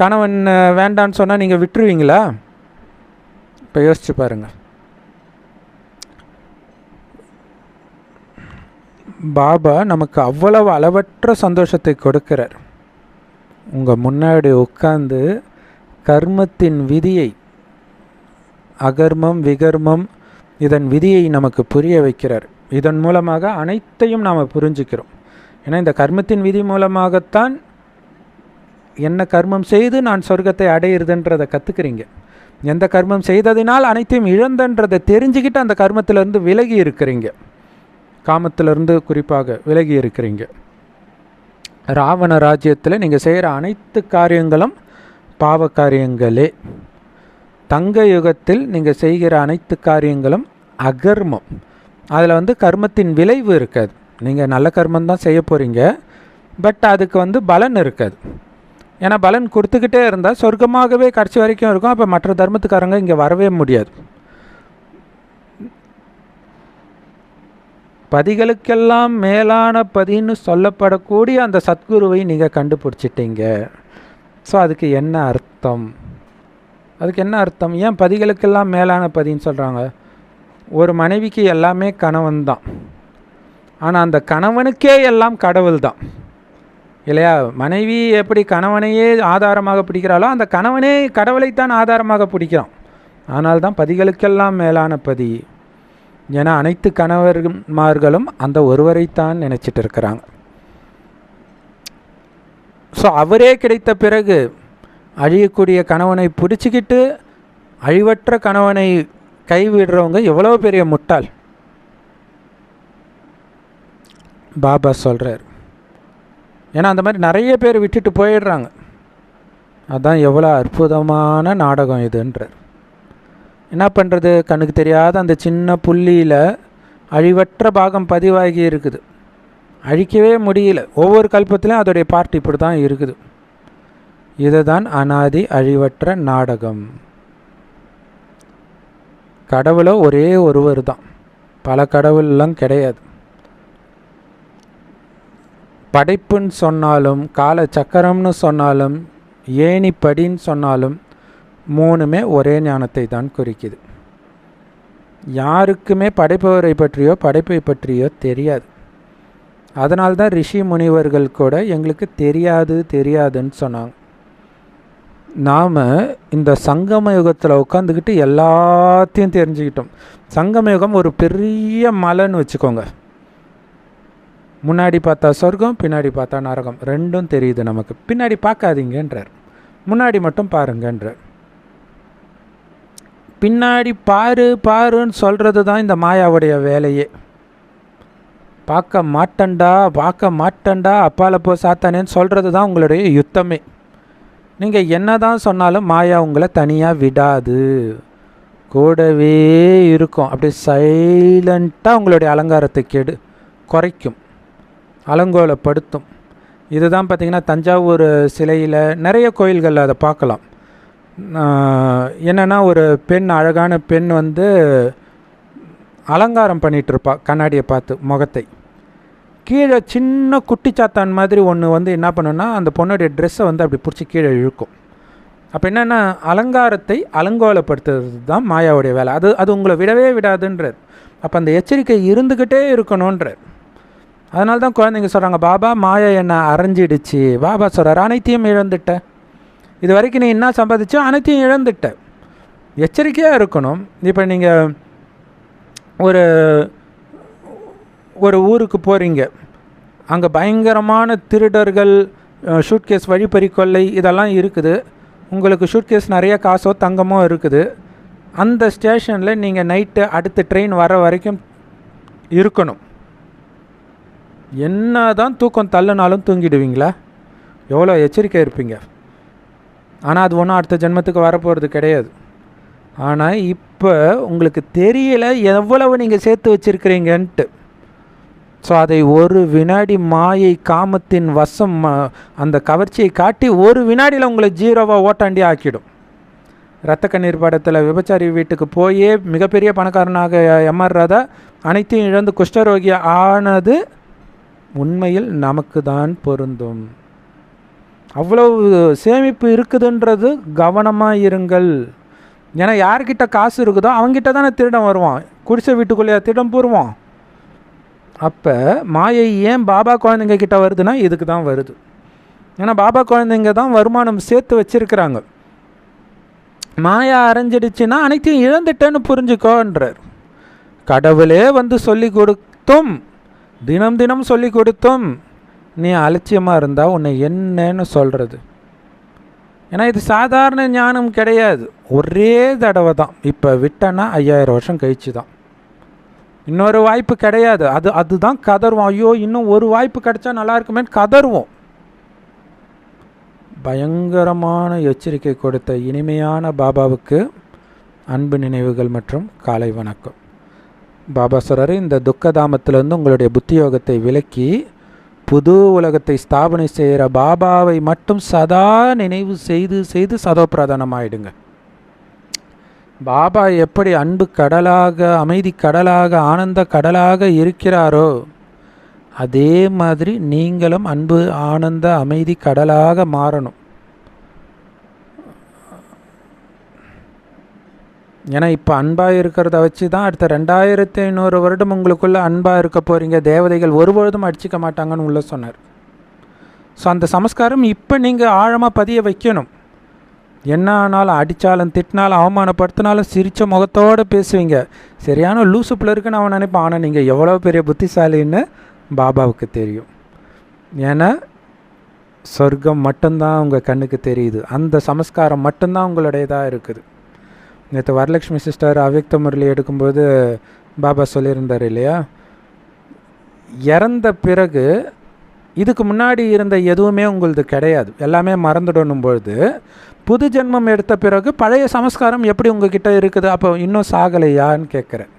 கணவன் வேண்டான்னு சொன்னால் நீங்கள் விட்டுருவீங்களா? இப்போ யோசிச்சு பாருங்கள். பாபா நமக்கு அவ்வளவு அளவற்ற சந்தோஷத்தை கொடுக்கிறார். உங்கள் முன்னாடி உட்கார்ந்து கர்மத்தின் விதியை, அகர்மம் விகர்மம், இதன் விதியை நமக்கு புரிய வைக்கிறார். இதன் மூலமாக அனைத்தையும் நாம் புரிஞ்சுக்கிறோம். ஏன்னா இந்த கர்மத்தின் விதி மூலமாகத்தான் என்ன கர்மம் செய்து நான் சொர்க்கத்தை அடையிறதுன்றதை கற்றுக்கிறீங்க. எந்த கர்மம் செய்ததினால் அனைத்தையும் இழந்தன்றதை தெரிஞ்சுக்கிட்டு அந்த கர்மத்திலேருந்து விலகி இருக்கிறீங்க, காமத்திலிருந்து குறிப்பாக விலகி இருக்கிறீங்க. ராவண ராஜ்யத்தில் நீங்கள் செய்கிற அனைத்து காரியங்களும் பாவ காரியங்களே. தங்க யுகத்தில் நீங்கள் செய்கிற அனைத்து காரியங்களும் அகர்மம். அதில் கர்மத்தின் விளைவு இருக்காது. நீங்கள் நல்ல கர்மம் தான் செய்ய போகிறீங்க, பட் அதுக்கு பலன் இருக்காது. ஏன்னா பலன் கொடுத்துக்கிட்டே இருந்தால் சொர்க்கமாகவே கடைசி வரைக்கும் இருக்கும். அப்போ மற்ற தர்மத்துக்காரங்க இங்கே வரவே முடியாது. பதிகளுக்கெல்லாம் மேலான பதின்னு சொல்லப்படக்கூடிய அந்த சத்குருவை நீங்கள் கண்டுபிடிச்சிட்டீங்க. ஸோ அதுக்கு என்ன அர்த்தம்? ஏன் பதிகளுக்கெல்லாம் மேலான பதின்னு சொல்கிறாங்க? ஒரு மனைவிக்கு எல்லாமே கணவன் தான், ஆனால் அந்த கணவனுக்கே எல்லாம் கடவுள் தான் இல்லையா? மனைவி எப்படி கணவனையே ஆதாரமாக பிடிக்கிறாளோ அந்த கணவனே கடவுளைத்தான் ஆதாரமாக பிடிக்கிறான். ஆனால் தான் பதிகளுக்கெல்லாம் மேலான பதி. ஏன்னா அனைத்து கணவன்மார்களும் அந்த ஒருவரைத்தான் நினச்சிட்டு இருக்கிறாங்க. ஸோ அவரே கிடைத்த பிறகு அழியக்கூடிய கணவனை பிடிச்சிக்கிட்டு அழிவற்ற கணவனை கைவிடுறவங்க எவ்வளோ பெரிய முட்டாள். பாபா சொல்கிறார். ஏன்னா அந்த மாதிரி நிறைய பேர் விட்டுட்டு போயிடுறாங்க. அதுதான் எவ்வளோ அற்புதமான நாடகம் இதுன்றார். என்ன பண்ணுறது, கண்ணுக்கு தெரியாத அந்த சின்ன புள்ளியில் அழிவற்ற பாகம் பதிவாகி இருக்குது, அழிக்கவே முடியல. ஒவ்வொரு கல்பத்திலையும் அதோடைய பார்ட் இப்படி தான் இருக்குது. இதுதான் அனாதி அழிவற்ற நாடகம். கடவுளோ ஒரே ஒருவர் தான், பல கடவுள்லாம் கிடையாது. படைப்புன்னு சொன்னாலும் கால சக்கரம்னு சொன்னாலும் ஏணிப்படின்னு சொன்னாலும் மூணுமே ஒரே ஞானத்தை தான் குறிக்குது. யாருக்குமே படைப்பவரை பற்றியோ படைப்பை பற்றியோ தெரியாது. அதனால்தான் ரிஷி முனிவர்கள் கூட எங்களுக்கு தெரியாதுன்னு சொன்னாங்க. நாம் இந்த சங்கம யுகத்தில் உட்காந்துக்கிட்டு எல்லாத்தையும் தெரிஞ்சுக்கிட்டோம். சங்கம யுகம் ஒரு பெரிய மலைன்னு வச்சுக்கோங்க. முன்னாடி பார்த்தா சொர்க்கம், பின்னாடி பார்த்தா நரகம், ரெண்டும் தெரியுது நமக்கு. பின்னாடி பார்க்காதீங்கன்றார், முன்னாடி மட்டும் பாருங்கன்றார். பின்னாடி பாருன்னு சொல்கிறது தான் இந்த மாயாவுடைய வேலையே. பார்க்க மாட்டண்டா அப்பால போ சாத்தானேன்னு சொல்கிறது தான் உங்களுடைய யுத்தமே. நீங்கள் என்ன தான் சொன்னாலும் மாயா உங்களை தனியாக விடாது, கூடவே இருக்கும். அப்படி சைலண்ட்டாக உங்களுடைய அலங்காரத்தை குறைக்கும், அலங்கோலப்படுத்தும். இதுதான் பார்த்திங்கன்னா தஞ்சாவூர் சிலையில் நிறைய கோயில்களில் அதை பார்க்கலாம். என்னென்னா ஒரு பெண், அழகான பெண் அலங்காரம் பண்ணிகிட்ருப்பா, கண்ணாடியை பார்த்து முகத்தை. கீழே சின்ன குட்டிச்சாத்தான் மாதிரி ஒன்று என்ன பண்ணுன்னா அந்த பொண்ணுடைய ட்ரெஸ்ஸை அப்படி பிடிச்சி கீழே இழுக்கும். அப்போ என்னென்னா அலங்காரத்தை அலங்கோலப்படுத்துறது தான் மாயாவுடைய வேலை. அது உங்களை விடவே விடாதுன்றார். அப்போ அந்த எச்சரிக்கை இருந்துக்கிட்டே இருக்கணுன்றார். அதனால தான் குழந்தைங்க சொல்கிறாங்க, பாபா மாயா என்னை அரைஞ்சிடுச்சு. பாபா சொல்கிறார், அனைத்தையும் இழந்துட்ட, இது வரைக்கும் நீ என்ன சம்பாதிச்சோ அனைத்தையும் இழந்துட்ட. எச்சரிக்கையாக இருக்கணும். இப்போ நீங்கள் ஒரு ஊருக்கு போகிறீங்க, அங்கே பயங்கரமான திருடர்கள், ஷூட்கேஸ் வழிப்பறி கொள்ளை இதெல்லாம் இருக்குது. உங்களுக்கு ஷூட்கேஸ் நிறைய காசோ தங்கமோ இருக்குது. அந்த ஸ்டேஷனில் நீங்கள் நைட்டு அடுத்த ட்ரெயின் வர வரைக்கும் இருக்கணும். என்ன தான் தூக்கம் தள்ளுனாலும் தூங்கிடுவீங்களா? எவ்வளோ எச்சரிக்கை இருப்பீங்க. ஆனால் அது ஒன்றும் அடுத்த ஜென்மத்துக்கு வரப்போகிறது கிடையாது. ஆனால் இப்போ உங்களுக்கு தெரியல எவ்வளவு நீங்கள் சேர்த்து வச்சுருக்கிறீங்கன்ட்டு. ஸோ அதை ஒரு வினாடி மாயை காமத்தின் வசம் அந்த கவர்ச்சியை காட்டி ஒரு வினாடியில் உங்களை ஜீரோவாக ஓட்டாண்டி ஆக்கிடும். இரத்த கண்ணீர் படத்தில் விபச்சாரி வீட்டுக்கு போயே மிகப்பெரிய பணக்காரனாக எம்ஆர் ராதா அனைத்தையும் இழந்து குஷ்டரோகி ஆனது உண்மையில் நமக்கு தான் பொருந்தும். அவ்வளவு சேமிப்பு இருக்குதுன்றது கவனமாக இருங்கள். ஏன்னா யார்கிட்ட காசு இருக்குதோ அவங்ககிட்ட தானே திருடம் வருவான். குடிசை வீட்டுக்குள்ளேயே திருடம் போடுவான். அப்போ மாயை ஏன் பாபா குழந்தைங்க கிட்ட வருதுன்னா இதுக்கு தான் வருது. ஏன்னா பாபா குழந்தைங்க தான் வருமானம் சேர்த்து வச்சுருக்கிறாங்க. மாயா அரைஞ்சிடுச்சுன்னா அனைத்தையும் இழந்துட்டேன்னு புரிஞ்சுக்கோன்றார். கடவுளே சொல்லி கொடுத்தும் தினம் தினம் சொல்லி கொடுத்தும் நீ அலட்சியமாக இருந்தால் உன்னை என்னன்னு சொல்கிறது? ஏன்னா இது சாதாரண ஞானம் கிடையாது. ஒரே தடவை தான். இப்போ விட்டனா 5000 வருஷம் கழிச்சு தான். இன்னொரு வாய்ப்பு கிடையாது. அதுதான் கதறுவோம். ஐயோ இன்னும் ஒரு வாய்ப்பு கிடைச்சா நல்லா இருக்குமே கதறுவோம். பயங்கரமான எச்சரிக்கை கொடுத்த இனிமையான பாபாவுக்கு அன்பு நினைவுகள் மற்றும் காலை வணக்கம். பாபா சொல்கிறார், இந்த துக்கதாமத்திலேருந்து உங்களுடைய புத்தியோகத்தை விலக்கி புது உலகத்தை ஸ்தாபனை செய்கிற பாபாவை மட்டும் சதா நினைவு செய்து செய்து சதோப்பிரதானமாயிடுங்க. பாபா எப்படி அன்பு கடலாக, அமைதி கடலாக, ஆனந்த கடலாக இருக்கிறாரோ அதே மாதிரி நீங்களும் அன்பு ஆனந்த அமைதி கடலாக மாறணும். ஏன்னா இப்போ அன்பாக இருக்கிறத வச்சு தான் அடுத்த 2500 வருடம் உங்களுக்குள்ளே அன்பாக இருக்க போகிறீங்க. தேவதைகள் ஒருபொழுதும் அடிச்சிக்க மாட்டாங்கன்னு உள்ள சொன்னார். ஸோ அந்த சமஸ்காரம் இப்போ நீங்கள் ஆழமாக பதிய வைக்கணும். என்ன ஆனாலும், அடித்தாலும் திட்டினாலும் அவமானப்படுத்தினாலும் சிரித்த முகத்தோடு பேசுவீங்க. சரியான லூசு பிள்ளருக்குன்னு அவன் நினைப்பான். ஆனால் நீங்கள் எவ்வளோ பெரிய புத்திசாலின்னு பாபாவுக்கு தெரியும். ஏன்னா சொர்க்கம் மட்டும்தான் உங்கள் கண்ணுக்கு தெரியுது. அந்த சமஸ்காரம் மட்டும்தான் உங்களுடையதாக இருக்குது. நேற்று வரலட்சுமி சிஸ்டர் அவ்யக்த முரளி எடுக்கும்போது பாபா சொல்லியிருந்தார் இல்லையா, இறந்த பிறகு இதுக்கு முன்னாடி இருந்த எதுவுமே உங்களது கிடையாது, எல்லாமே மறந்துடணும் பொழுது புது ஜென்மம் எடுத்த பிறகு பழைய சமஸ்காரம் எப்படி உங்ககிட்ட இருக்குது? அப்போ இன்னும் சாகலையான்னு கேட்குறேன்.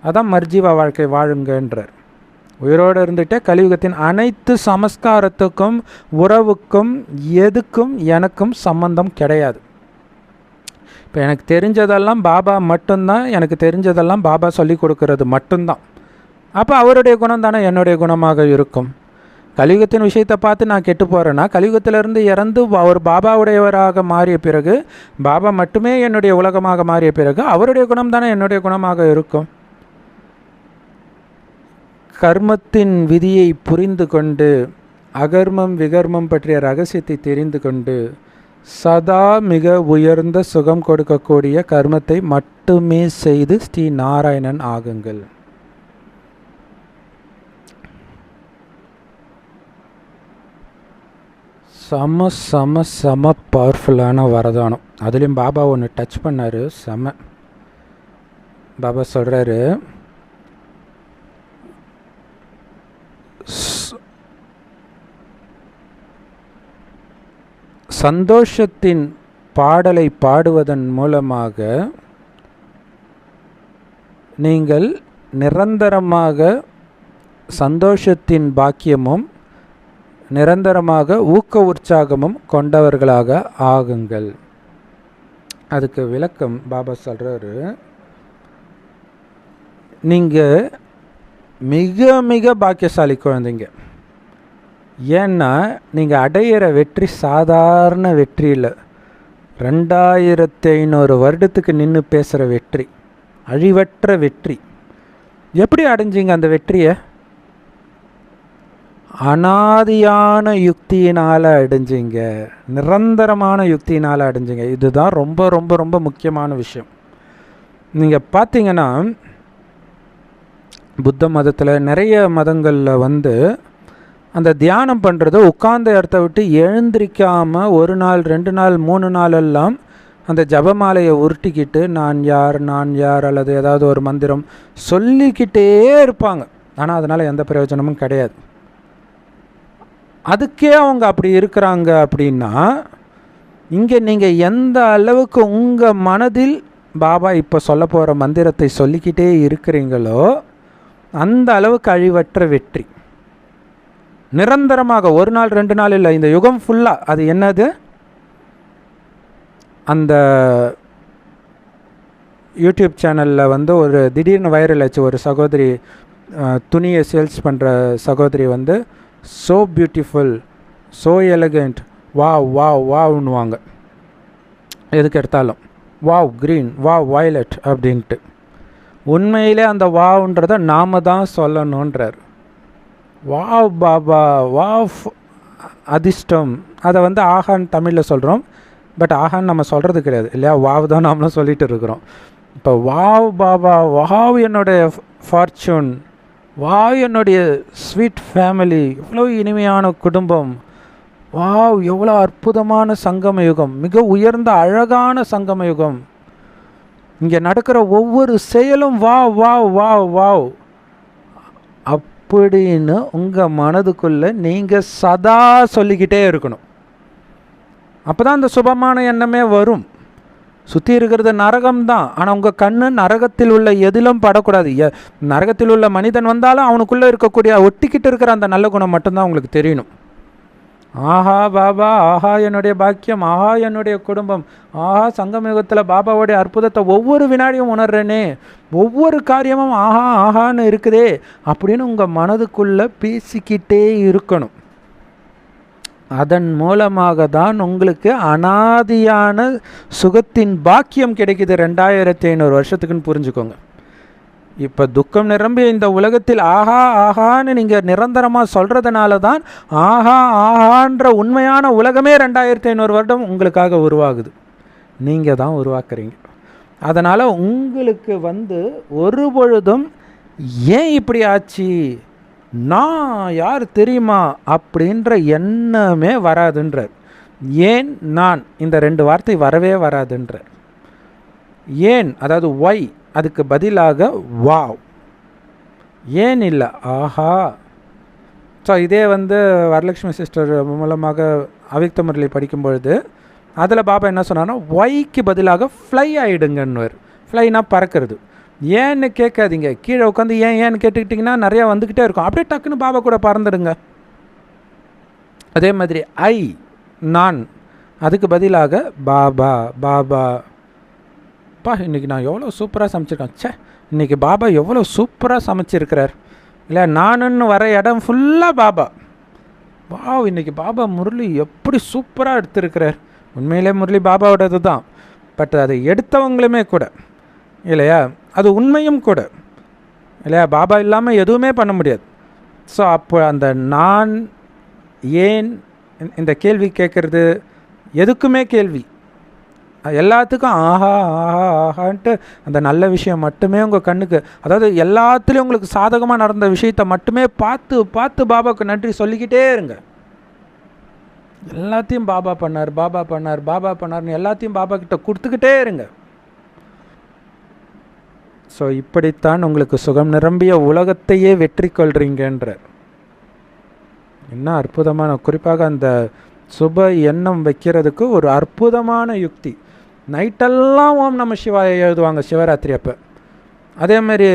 அதான் மர்ஜீவா வாழ்க்கை வாழுங்கன்றார். உயிரோடு இருந்துகிட்டே கலியுகத்தின் அனைத்து சமஸ்காரத்துக்கும் உறவுக்கும் எதுக்கும் எனக்கும் சம்பந்தம் கிடையாது. இப்போ எனக்கு தெரிஞ்சதெல்லாம் பாபா மட்டும்தான், எனக்கு தெரிஞ்சதெல்லாம் பாபா சொல்லி கொடுக்கறது மட்டும்தான். அப்போ அவருடைய குணம் தானே என்னுடைய குணமாக இருக்கும். கலியுகத்தின் விஷயத்தை பார்த்து நான் கெட்டு போகிறேன்னா, கலியுகத்திலிருந்து இறந்து ஒரு பாபாவுடையவராக மாறிய பிறகு, பாபா மட்டுமே என்னுடைய உலகமாக மாறிய பிறகு அவருடைய குணம் தானே என்னுடைய குணமாக இருக்கும். கர்மத்தின் விதியை புரிந்து கொண்டு, அகர்மம் விகர்மம் பற்றிய ரகசியத்தை தெரிந்து கொண்டு, சதா மிக உயர்ந்த சுகம் கொடுக்கக்கூடிய கர்மத்தை மட்டுமே செய்து ஸ்ரீ நாராயணன் ஆகுங்கள். செம செம செம பவர்ஃபுல்லான வரதானம். அதுலேயும் பாபா ஒன்று டச் பண்ணார், செம. பாபா சொல்கிறாரு, சந்தோஷத்தின் பாடலை பாடுவதன் மூலமாக நீங்கள் நிரந்தரமாக சந்தோஷத்தின் பாக்கியமும் நிரந்தரமாக ஊக்க உற்சாகமும் கொண்டவர்களாக ஆகுங்கள். அதுக்கு விளக்கம் பாபா சொல்கிறாரு, நீங்கள் மிக மிக பாக்கியசாலி குழந்தைங்க. ஏன்னா நீங்கள் அடையிற வெற்றி சாதாரண வெற்றி இல்லை, 2500 வருடத்துக்கு நின்று பேசுகிற வெற்றி, அழிவற்ற வெற்றி. எப்படி அடைஞ்சிங்க அந்த வெற்றியை? அனாதியான யுக்தியினால் அடைஞ்சிங்க, நிரந்தரமான யுக்தியினால் அடைஞ்சிங்க. இதுதான் ரொம்ப ரொம்ப ரொம்ப முக்கியமான விஷயம். நீங்கள் பார்த்தீங்கன்னா புத்த மதத்தில், நிறைய மதங்களில் அந்த தியானம் பண்ணுறது உட்கார்ந்த இடத்த விட்டு எழுந்திரிக்காமல் 1 நாள் 2 நாள் 3 நாள் எல்லாம் அந்த ஜபமாலையை உருட்டிக்கிட்டு நான் யார் நான் யார் அல்லது ஏதாவது ஒரு மந்திரம் சொல்லிக்கிட்டே இருப்பாங்க. ஆனால் அதனால் எந்த பிரயோஜனமும் கிடையாது. அதுக்கே அவங்க அப்படி இருக்கிறாங்க அப்படின்னா, இங்கே நீங்கள் எந்த அளவுக்கு உங்கள் மனதில் பாபா இப்போ சொல்ல போகிற மந்திரத்தை சொல்லிக்கிட்டே இருக்கிறீங்களோ அந்த அளவுக்கு அழிவற்ற வெற்றி. நிரந்தரமாக 1 நாள் 2 நாள் இல்லை, இந்த யுகம் ஃபுல்லாக. அது என்னது? அந்த யூடியூப் சேனலில் ஒரு திடீர்னு வைரல் ஆச்சு. ஒரு சகோதரி, துணியை சேல்ஸ் பண்ணுற சகோதரி so beautiful, so elegant, wow wow வாவ்னுவாங்க எதுக்கு எடுத்தாலும். வாவ் க்ரீன், வாவ் வயலட் அப்படின்ட்டு. உண்மையிலே அந்த வாவ்ன்றதை நாம் தான் சொல்லணுன்றார். வாவ் பாபா, வாவ் அதிர்ஷ்டம், அதை ஆகான்னு தமிழில் சொல்கிறோம். பட் ஆகான்னு நம்ம சொல்கிறது கிடையாது இல்லையா? வாவ் தான் நாமளும் சொல்லிட்டு இருக்கிறோம். இப்போ வாவ் பாபா, வாவ் என்னுடைய ஃபார்ச்சூன், வாவ் என்னுடைய ஸ்வீட் ஃபேமிலி, எவ்வளோ இனிமையான குடும்பம், வாவ் எவ்வளோ அற்புதமான சங்கம யுகம், மிக உயர்ந்த அழகான சங்கம யுகம், இங்கே நடக்கிற ஒவ்வொரு செயலும் வாவ் வாவ் வாவ் வாவ் அப்படின்னு உங்கள் மனதுக்குள்ளே நீங்கள் சதா சொல்லிக்கிட்டே இருக்கணும். அப்போ தான் அந்த சுபமான எண்ணமே வரும். சுற்றி இருக்கிறது நரகம்தான், ஆனால் உங்கள் கண்ணு நரகத்தில் உள்ள எதிலும் படக்கூடாது. நரகத்தில் உள்ள மனிதன் வந்தாலும் அவனுக்குள்ளே இருக்கக்கூடிய ஒட்டிக்கிட்டு இருக்கிற அந்த நல்ல குணம் மட்டும்தான் உங்களுக்கு தெரியணும். ஆஹா பாபா, ஆஹா என்னுடைய பாக்கியம், ஆஹா என்னுடைய குடும்பம், ஆஹா சங்கமயுகத்தில் பாபாவுடைய அற்புதத்தை ஒவ்வொரு வினாடியும் உணர்றேனே, ஒவ்வொரு காரியமும் ஆஹா ஆஹான்னு இருக்குதே அப்படின்னு உங்கள் மனதுக்குள்ளே பேசிக்கிட்டே இருக்கணும். அதன் மூலமாக தான் உங்களுக்கு அனாதியான சுகத்தின் பாக்கியம் கிடைக்குது 2500 வருஷத்துக்குன்னு புரிஞ்சுக்கோங்க. இப்போ துக்கம் நிரம்பிய இந்த உலகத்தில் ஆஹா ஆஹான்னு நீங்கள் நிரந்தரமாக சொல்கிறதுனால தான் ஆஹா ஆஹான்ற உண்மையான உலகமே 2500 வருடம் உங்களுக்காக உருவாகுது. நீங்கள் தான் உருவாக்குறீங்க. அதனால் உங்களுக்கு ஒரு பொழுதும் ஏன் இப்படி ஆச்சு, நான் யார் தெரியுமா அப்படின்ற எண்ணமே வராதுன்றார். ஏன் நான், இந்த 2 வார்த்தை வரவே வராதுன்றார். ஏன், அதாவது ஒய், அதுக்கு பதிலாக வாவ். ஏன் இல்லை, ஆஹா. ஸோ இதே வரலட்சுமி சிஸ்டர் மூலமாக அவ்யக்த முரளி படிக்கும்பொழுது அதில் பாபா என்ன சொன்னார்னா, ஒய்க்கு பதிலாக ஃப்ளை ஆகிடுங்கன்னு. ஃப்ளைனா பறக்கிறது. ஏன்னு கேட்காதீங்க, கீழே உட்காந்து ஏன்னு கேட்டுக்கிட்டிங்கன்னா நிறையா வந்துக்கிட்டே இருக்கும். அப்படியே டக்குன்னு பாபா கூட பறந்துடுங்க. அதே மாதிரி ஐ, நான், அதுக்கு பதிலாக பாபா பாபா. இன்றைக்கி நான் எவ்வளோ சூப்பராக சமைச்சிருக்கேன், சே இன்றைக்கி பாபா எவ்வளோ சூப்பராக சமைச்சிருக்கிறார் இல்லை. நானுன்னு வர இடம் ஃபுல்லாக பாபா. வாவ், இன்றைக்கி பாபா முரளி எப்படி சூப்பராக எடுத்திருக்கிறார். உண்மையிலே முரளி பாபாவோடது தான், பட் அதை எடுத்தவங்களுமே கூட இல்லையா, அது உண்மையும் கூட இல்லையா, பாபா இல்லாமல் எதுவுமே பண்ண முடியாது. ஸோ அப்போ அந்த நான் ஏன் இந்த கேள்வி கேட்குறது எதுக்குமே கேள்வி, எல்லாத்துக்கும் ஆஹா ஆஹா ஆஹான்ட்டு அந்த நல்ல விஷயம் மட்டுமே உங்கள் கண்ணுக்கு, அதாவது எல்லாத்துலேயும் உங்களுக்கு சாதகமாக நடந்த விஷயத்தை மட்டுமே பார்த்து பார்த்து பாபாவுக்கு நன்றி சொல்லிக்கிட்டே இருங்க. எல்லாத்தையும் பாபா பண்ணார், பாபா பண்ணார், பாபா பண்ணார்னு எல்லாத்தையும் பாபா கிட்ட கொடுத்துக்கிட்டே இருங்க. ஸோ இப்படித்தான் உங்களுக்கு சுகம் நிரம்பிய உலகத்தையே வெற்றி கொள்றீங்கன்றார். என்ன அற்புதமான, குறிப்பாக அந்த சுப எண்ணம் வைக்கிறதுக்கு ஒரு அற்புதமான யுக்தி. நைட்டெல்லாம் ஓம் நம சிவாய எழுதுவாங்க சிவராத்திரி அப்போ. அதேமாரி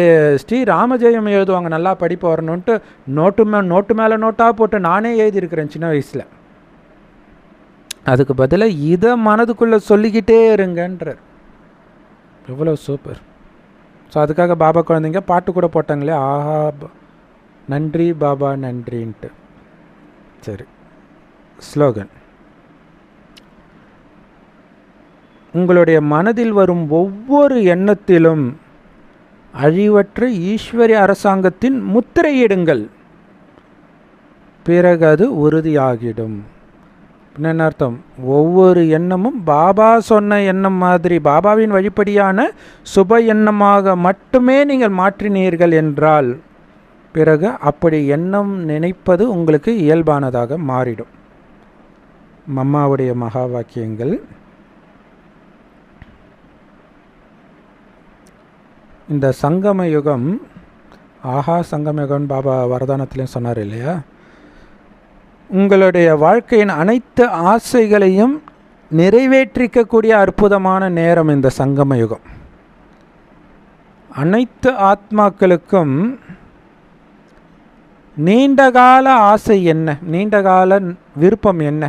ஸ்ரீ ராமஜெயம் எழுதுவாங்க, நல்லா படிப்பு வரணுன்ட்டு நோட்டு மேலே நோட்டாக போட்டு நானே எழுதியிருக்கிறேன் சின்ன வயசில். அதுக்கு பதிலாக இதை மனதுக்குள்ளே சொல்லிக்கிட்டே இருங்கன்றார். எவ்வளோ சூப்பர். ஸோ அதுக்காக பாபா குழந்தைங்க பாட்டு கூட போட்டாங்களே, ஆஹா நன்றி பாபா நன்றின்ட்டு. சரி, ஸ்லோகன். உங்களுடைய மனதில் வரும் ஒவ்வொரு எண்ணத்திலும் அழிவற்ற ஈஸ்வரிய அரசாங்கத்தின் முத்திரையிடுங்கள், பிறகு அது உறுதியாகிடும். என்ன அர்த்தம்? ஒவ்வொரு எண்ணமும் பாபா சொன்ன எண்ணம் மாதிரி பாபாவின் வழிப்படியான சுப எண்ணமாக மட்டுமே நீங்கள் மாற்றினீர்கள் என்றால் பிறகு அப்படி எண்ணம் நினைப்பது உங்களுக்கு இயல்பானதாக மாறிடும். மம்மாவுடைய மகா வாக்கியங்கள். இந்த சங்கம யுகம், ஆஹா சங்கம யுகம் பாபா வரதானத்திலையும் சொன்னார் இல்லையா, உங்களுடைய வாழ்க்கையின் அனைத்து ஆசைகளையும் நிறைவேற்றிக்கக்கூடிய அற்புதமான நேரம் இந்த சங்கம யுகம். அனைத்து ஆத்மாக்களுக்கும் நீண்டகால ஆசை என்ன, நீண்டகால விருப்பம் என்ன?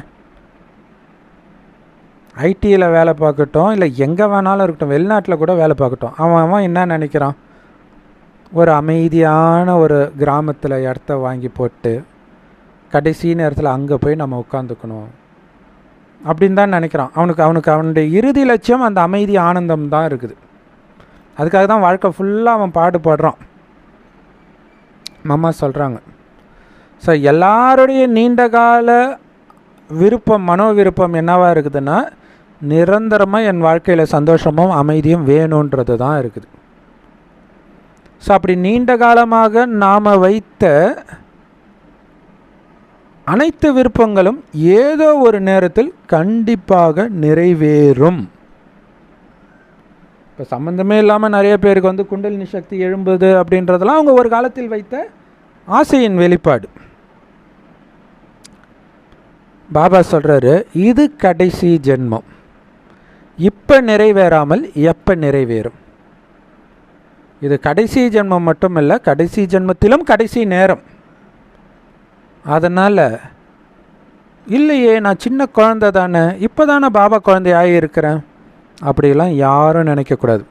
ஐடியில் வேலை பார்க்கட்டும், இல்லை எங்கே வேணாலும் இருக்கட்டும், வெளிநாட்டில் கூட வேலை பார்க்கட்டும், அவன் என்ன நினைக்கிறான்? ஒரு அமைதியான ஒரு கிராமத்தில் இடத்த வாங்கி போட்டு கடைசி நேரத்தில் அங்கே போய் நம்ம உட்காந்துக்கணும் அப்படின்னு தான் நினைக்கிறான். அவனுடைய இறுதி லட்சியம் அந்த அமைதி ஆனந்தம் தான் இருக்குது. அதுக்காக தான் வாழ்க்கை ஃபுல்லாக அவன் பாடுபடுறான். மாமா சொல்கிறாங்க, ஸோ எல்லாருடைய நீண்டகால விருப்பம், மனோ விருப்பம் என்னவாக இருக்குதுன்னா, நிரந்தரமாக என் வாழ்க்கையில் சந்தோஷமும் அமைதியும் வேணுன்றது தான் இருக்குது. ஸோ அப்படி நீண்ட காலமாக நாம் வைத்த அனைத்து விருப்பங்களும் ஏதோ ஒரு நேரத்தில் கண்டிப்பாக நிறைவேறும். இப்போ சம்மந்தமே இல்லாமல் நிறைய பேருக்கு வந்து குண்டலினி சக்தி எழும்புது அப்படின்றதெல்லாம் அவங்க ஒரு காலத்தில் வைத்த ஆசையின் வெளிப்பாடு. பாபா சொல்கிறாரு, இது கடைசி ஜென்மம், இப்போ நிறைவேறாமல் எப்போ நிறைவேறும்? இது கடைசி ஜென்மம் மட்டும் இல்லை, கடைசி ஜென்மத்திலும் கடைசி நேரம். அதனால் இல்லையே நான் சின்ன குழந்தை தானே, இப்போ தானே பாபா குழந்தையாக இருக்கிறேன் அப்படிலாம் யாரும் நினைக்கக்கூடாது.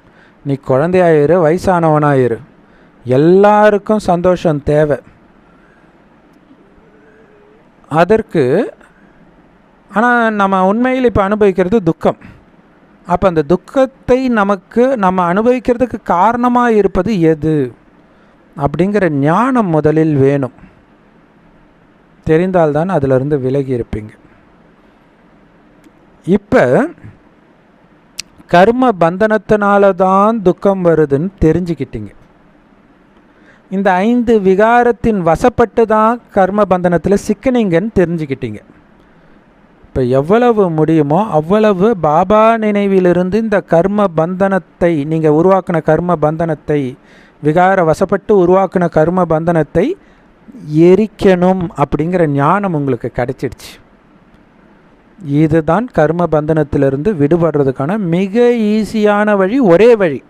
நீ குழந்தையாயிரு, வயசானவனாயிரு, எல்லாருக்கும் சந்தோஷம் தேவை. அதற்கு ஆனால் நம்ம உண்மையில் இப்போ அனுபவிக்கிறது துக்கம். அப்போ அந்த துக்கத்தை நம்ம அனுபவிக்கிறதுக்கு காரணமாக இருப்பது எது அப்படிங்கிற ஞானம் முதலில் வேணும். தெரிந்தால்தான் அதிலிருந்து விலகி இருப்பீங்க. இப்போ கர்ம பந்தனத்தினால தான் துக்கம் வருதுன்னு தெரிஞ்சுக்கிட்டீங்க. இந்த 5 விகாரத்தின் வசப்பட்டு தான் கர்ம பந்தனத்தில் சிக்கனிங்கன்னு தெரிஞ்சுக்கிட்டீங்க. இப்போ எவ்வளவு முடியுமோ அவ்வளவு பாபா நினைவிலிருந்து இந்த கர்ம பந்தனத்தை, நீங்கள் உருவாக்கின கர்ம பந்தனத்தை, விகார வசப்பட்டு உருவாக்கின கர்ம பந்தனத்தை எரிக்கணும் அப்படிங்கிற ஞானம் உங்களுக்கு கிடைச்சிடுச்சு. இதுதான் கர்ம பந்தனத்திலிருந்து விடுபடுறதுக்கான மிக ஈஸியான வழி, ஒரே வழி.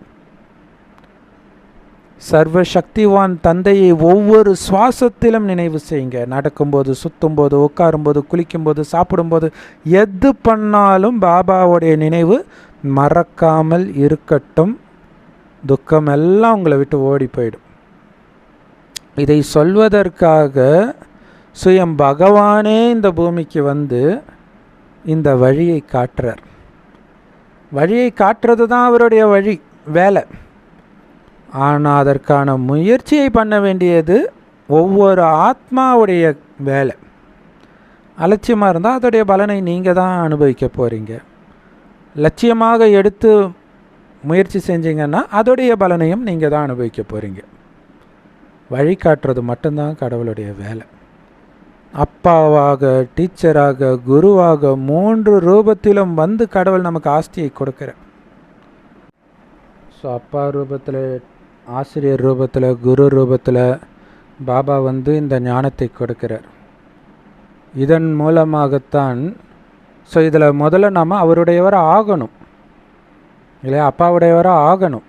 சர்வசக்திவான் தந்தையை ஒவ்வொரு சுவாசத்திலும் நினைவு செய்யுங்க. நடக்கும்போது, சுற்றும்போது, உட்காரும்போது, குளிக்கும்போது, சாப்பிடும்போது, எது பண்ணாலும் பாபாவுடைய நினைவு மறக்காமல் இருக்கட்டும். துக்கம் எல்லாம் உங்களை விட்டு ஓடி போயிடும். இதை சொல்வதற்காக சுயம் பகவானே இந்த பூமிக்கு வந்து இந்த வழியை காட்டுறார். வழியை காட்டுறது தான் அவருடைய வழி வேலை. ஆனால் அதற்கான முயற்சியை பண்ண வேண்டியது ஒவ்வொரு ஆத்மாவுடைய வேலை. அலட்சியமாக இருந்தால் அதோடைய பலனை நீங்கள் தான் அனுபவிக்க போகிறீங்க. லட்சியமாக எடுத்து முயற்சி செஞ்சீங்கன்னா அதோடைய பலனையும் நீங்கள் தான் அனுபவிக்க போகிறீங்க. வழிகாட்டுறது மட்டும்தான் கடவுளுடைய வேலை. அப்பாவாக, டீச்சராக, குருவாக 3 ரூபத்திலும் வந்து கடவுள் நமக்கு ஆஸ்தியை கொடுக்குறார். ஸோ அப்பா ரூபத்தில், ஆசிரியர் ரூபத்தில், குரு ரூபத்தில் பாபா வந்து இந்த ஞானத்தை கொடுக்கிறார். இதன் மூலமாகத்தான் ஸோ இதில் முதல்ல நாம் அவருடையவராக ஆகணும் இல்லையா, அப்பாவுடையவராக ஆகணும்.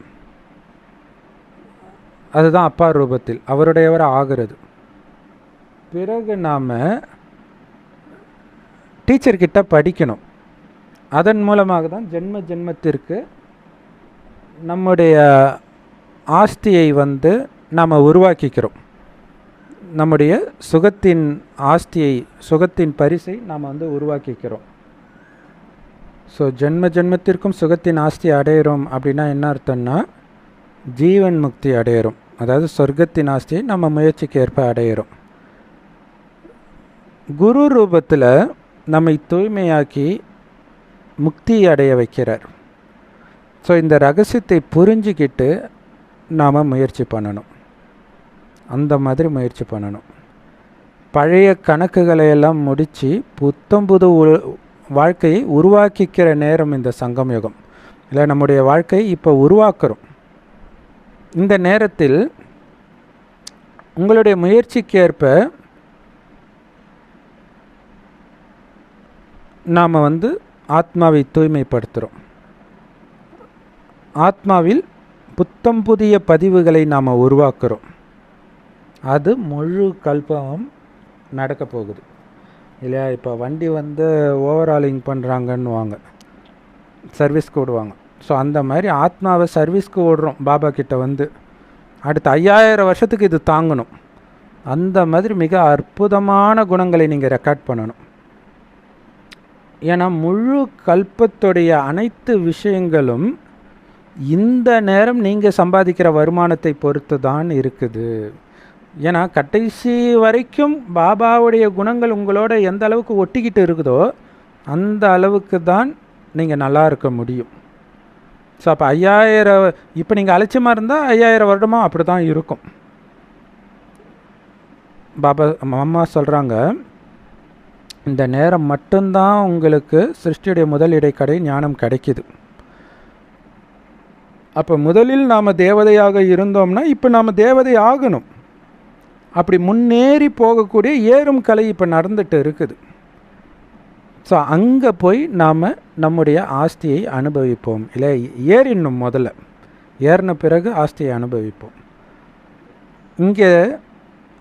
அதுதான் அப்பா ரூபத்தில் அவருடையவராக ஆகிறது. பிறகு நாம் டீச்சர்கிட்ட படிக்கணும். அதன் மூலமாக தான் ஜென்ம ஜென்மத்திற்கு நம்முடைய ஆஸ்தியை வந்து நாம் உருவாக்கிக்கிறோம். நம்முடைய சுகத்தின் ஆஸ்தியை, சுகத்தின் பரிசை நாம் வந்து உருவாக்கிக்கிறோம். ஸோ ஜென்ம ஜென்மத்திற்கும் சுகத்தின் ஆஸ்தி அடையிறோம் அப்படின்னா என்ன அர்த்தம்னா ஜீவன் முக்தி அடையிறோம். அதாவது சொர்க்கத்தின் ஆஸ்தியை நம்ம முயற்சிக்கு ஏற்ப அடையிறோம். குரு ரூபத்தில் நம்மை தூய்மையாக்கி முக்தி அடைய வைக்கிறார். ஸோ இந்த ரகசியத்தை புரிஞ்சிக்கிட்டு நாம் முயற்சி பண்ணணும். அந்த மாதிரி முயற்சி பண்ணணும். பழைய கணக்குகளை எல்லாம் முடித்து புத்தம்புது வாழ்க்கையை உருவாக்கிக்கிற நேரம் இந்த சங்கம் யுகம். இல்லை, நம்முடைய வாழ்க்கையை இப்போ உருவாக்குறோம். இந்த நேரத்தில் உங்களுடைய முயற்சிக்கு ஏற்ப நாம் வந்து ஆத்மாவை தூய்மைப்படுத்துகிறோம். ஆத்மாவில் புத்தம் புதிய பதிவுகளை நாம் உருவாக்குறோம். அது முழு கல்பம் நடக்க போகுது இல்லையா. இப்போ வண்டி வந்து ஓவராலிங் பண்ணுறாங்கன்னுவாங்க, சர்வீஸ்க்கு விடுவாங்க. ஸோ அந்த மாதிரி ஆத்மாவை சர்வீஸ்க்கு விடுறோம் பாபா கிட்ட வந்து. அடுத்த 5000 வருஷத்துக்கு இது தாங்கணும். அந்த மாதிரி மிக அற்புதமான குணங்களை நீங்கள் ரெக்கார்ட் பண்ணணும். ஏன்னா முழு கல்பத்துடைய அனைத்து விஷயங்களும் இந்த நேரம் நீங்கள் சம்பாதிக்கிற வருமானத்தை பொறுத்து தான் இருக்குது. ஏன்னா கடைசி வரைக்கும் பாபாவுடைய குணங்கள் உங்களோட எந்த அளவுக்கு ஒட்டிக்கிட்டு இருக்குதோ அந்த அளவுக்கு தான் நீங்கள் நல்லா இருக்க முடியும். ஸோ அப்போ 5000 இப்போ நீங்கள் அலட்சியமாக இருந்தால் 5000 வருடமாக அப்படி தான் இருக்கும். பாபா அம்மா சொல்கிறாங்க, இந்த நேரம் மட்டும்தான் உங்களுக்கு சிருஷ்டியுடைய முதல் இடைக்கடை ஞானம் கிடைக்கிது. அப்போ முதலில் நாம் தேவதையாக இருந்தோம்னா இப்போ நாம் தேவதை ஆகணும். அப்படி முன்னேறி போகக்கூடிய ஏறும் கலை இப்போ நடந்துட்டு இருக்குது. ஸோ அங்கே போய் நாம் நம்முடைய ஆஸ்தியை அனுபவிப்போம். இல்லை, ஏறினும் முதல்ல ஏறின பிறகு ஆஸ்தியை அனுபவிப்போம்.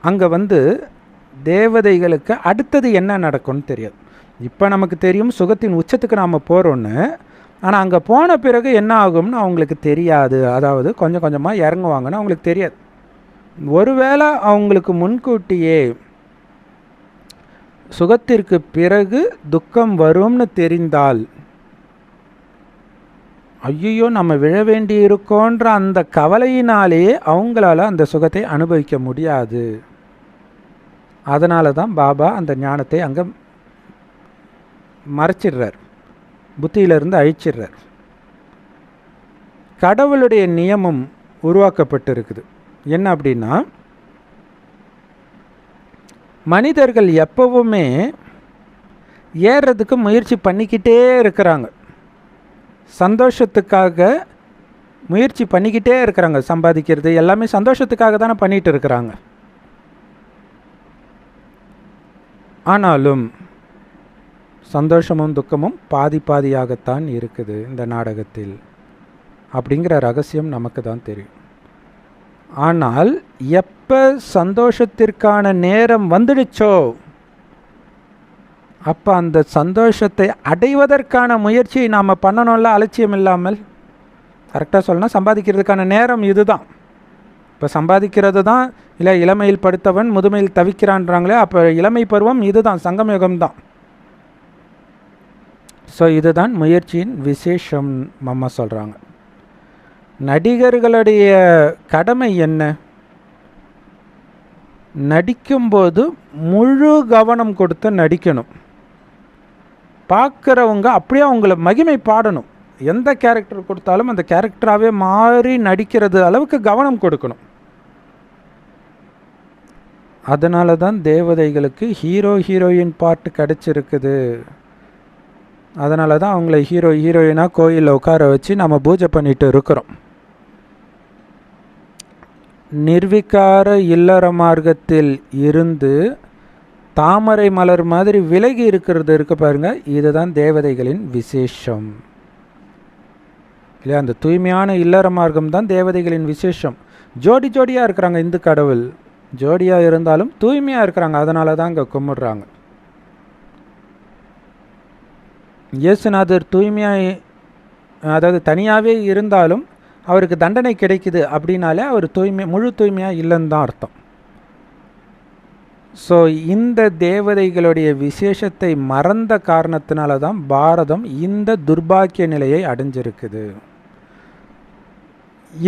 அங்கே வந்து தேவதைகளுக்கு அடுத்தது என்ன நடக்கும்னு தெரியாது. இப்போ நமக்கு தெரியும் சுகத்தின் உச்சத்துக்கு நாம் போகிறோன்னு. ஆனால் அங்கே போன பிறகு என்ன ஆகும்னு அவங்களுக்கு தெரியாது. அதாவது கொஞ்சம் கொஞ்சமாக இறங்குவாங்கன்னு அவங்களுக்கு தெரியாது. ஒருவேளை அவங்களுக்கு முன்கூட்டியே சுகத்திற்கு பிறகு துக்கம் வரும்னு தெரிந்தால், ஐயோ நம்ம விழ வேண்டி இருக்கோன்ற அந்த கவலையினாலேயே அவங்களால அந்த சுகத்தை அனுபவிக்க முடியாது. அதனால தான் பாபா அந்த ஞானத்தை அங்கே மறைச்சிடுறார், புத்தியிலிருந்து அழிச்சிடுறார். கடவுளுடைய நியமம் உருவாக்கப்பட்டு இருக்குது. என்ன அப்படின்னா, மனிதர்கள் எப்பவுமே ஏறுறதுக்கு முயற்சி பண்ணிக்கிட்டே இருக்கிறாங்க. சந்தோஷத்துக்காக முயற்சி பண்ணிக்கிட்டே இருக்கிறாங்க. சம்பாதிக்கிறது எல்லாமே சந்தோஷத்துக்காக தானே பண்ணிகிட்டு இருக்கிறாங்க. ஆனாலும் சந்தோஷமும் துக்கமும் பாதி பாதியாகத்தான் இருக்குது இந்த நாடகத்தில். அப்படிங்கிற ரகசியம் நமக்கு தான் தெரியும். ஆனால் எப்போ சந்தோஷத்திற்கான நேரம் வந்துடுச்சோ அப்போ அந்த சந்தோஷத்தை அடைவதற்கான முயற்சியை நாம் பண்ணணும்ல, அலட்சியம் இல்லாமல். கரெக்டாக சொல்லணும், சம்பாதிக்கிறதுக்கான நேரம் இதுதான். இப்போ சம்பாதிக்கிறது தான், இல்லை இளமையில் படுத்தவன் முதுமையில் தவிக்கிறான்றாங்களே, அப்போ இளமை பருவம் இதுதான், சங்கமயுகம்தான். ஸோ இதுதான் முயற்சியின் விசேஷம் அம்மா சொல்கிறாங்க. நடிகர்களுடைய கடமை என்ன? நடிக்கும்போது முழு கவனம் கொடுத்து நடிக்கணும். பார்க்குறவங்க அப்படியே அவங்கள மகிமை பாடணும். எந்த கேரக்டர் கொடுத்தாலும் அந்த கேரக்டராகவே மாறி நடிக்கிறது அளவுக்கு கவனம் கொடுக்கணும். அதனால தான் தேவதைகளுக்கு ஹீரோ ஹீரோயின் பாட்டு கிடச்சிருக்குது. அதனால தான் அவங்கள ஹீரோ ஹீரோயினாக கோயிலில் உட்கார வச்சு நம்ம பூஜை பண்ணிட்டு இருக்கிறோம். நிர்விகார இல்லற மார்க்கத்தில் இருந்து தாமரை மலர் மாதிரி விலகி இருக்கிறது இருக்கு பாருங்க, இதுதான் தேவதைகளின் விசேஷம் இல்லையா? அந்த தூய்மையான இல்லற மார்க்கம் தான் தேவதைகளின் விசேஷம். ஜோடி ஜோடியாக இருக்கிறாங்க, இந்து கடவுள் ஜோடியாக இருந்தாலும் தூய்மையாக இருக்கிறாங்க. அதனால தான் அங்கே கும்பிடுறாங்க. இயேசுநாதர் தூய்மையாக, அதாவது தனியாகவே இருந்தாலும் அவருக்கு தண்டனை கிடைக்குது அப்படின்னாலே அவர் முழு தூய்மையாக இல்லைன்னு தான் அர்த்தம். ஸோ இந்த தேவதைகளுடைய விசேஷத்தை மறந்த காரணத்தினால தான் பாரதம் இந்த துர்பாக்கிய நிலையை அடைஞ்சிருக்குது.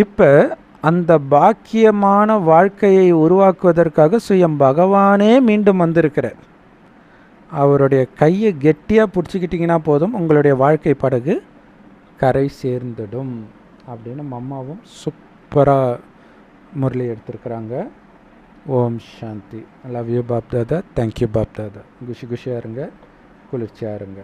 இப்போ அந்த பாக்கியமான வாழ்க்கையை உருவாக்குவதற்காக சுயம் பகவானே மீண்டும் வந்திருக்கிறார். அவருடைய கையை கெட்டியாக பிடிச்சிக்கிட்டிங்கன்னா போதும், உங்களுடைய வாழ்க்கை படகு கரை சேர்ந்துடும் அப்படின்னு அம்மாவும் சூப்பராக முரளி எடுத்திருக்கிறாங்க. ஓம் சாந்தி. Love you Bap Dada. Thank you Bap Dada. குஷியாக இருங்க, குளிர்ச்சியாக இருங்க.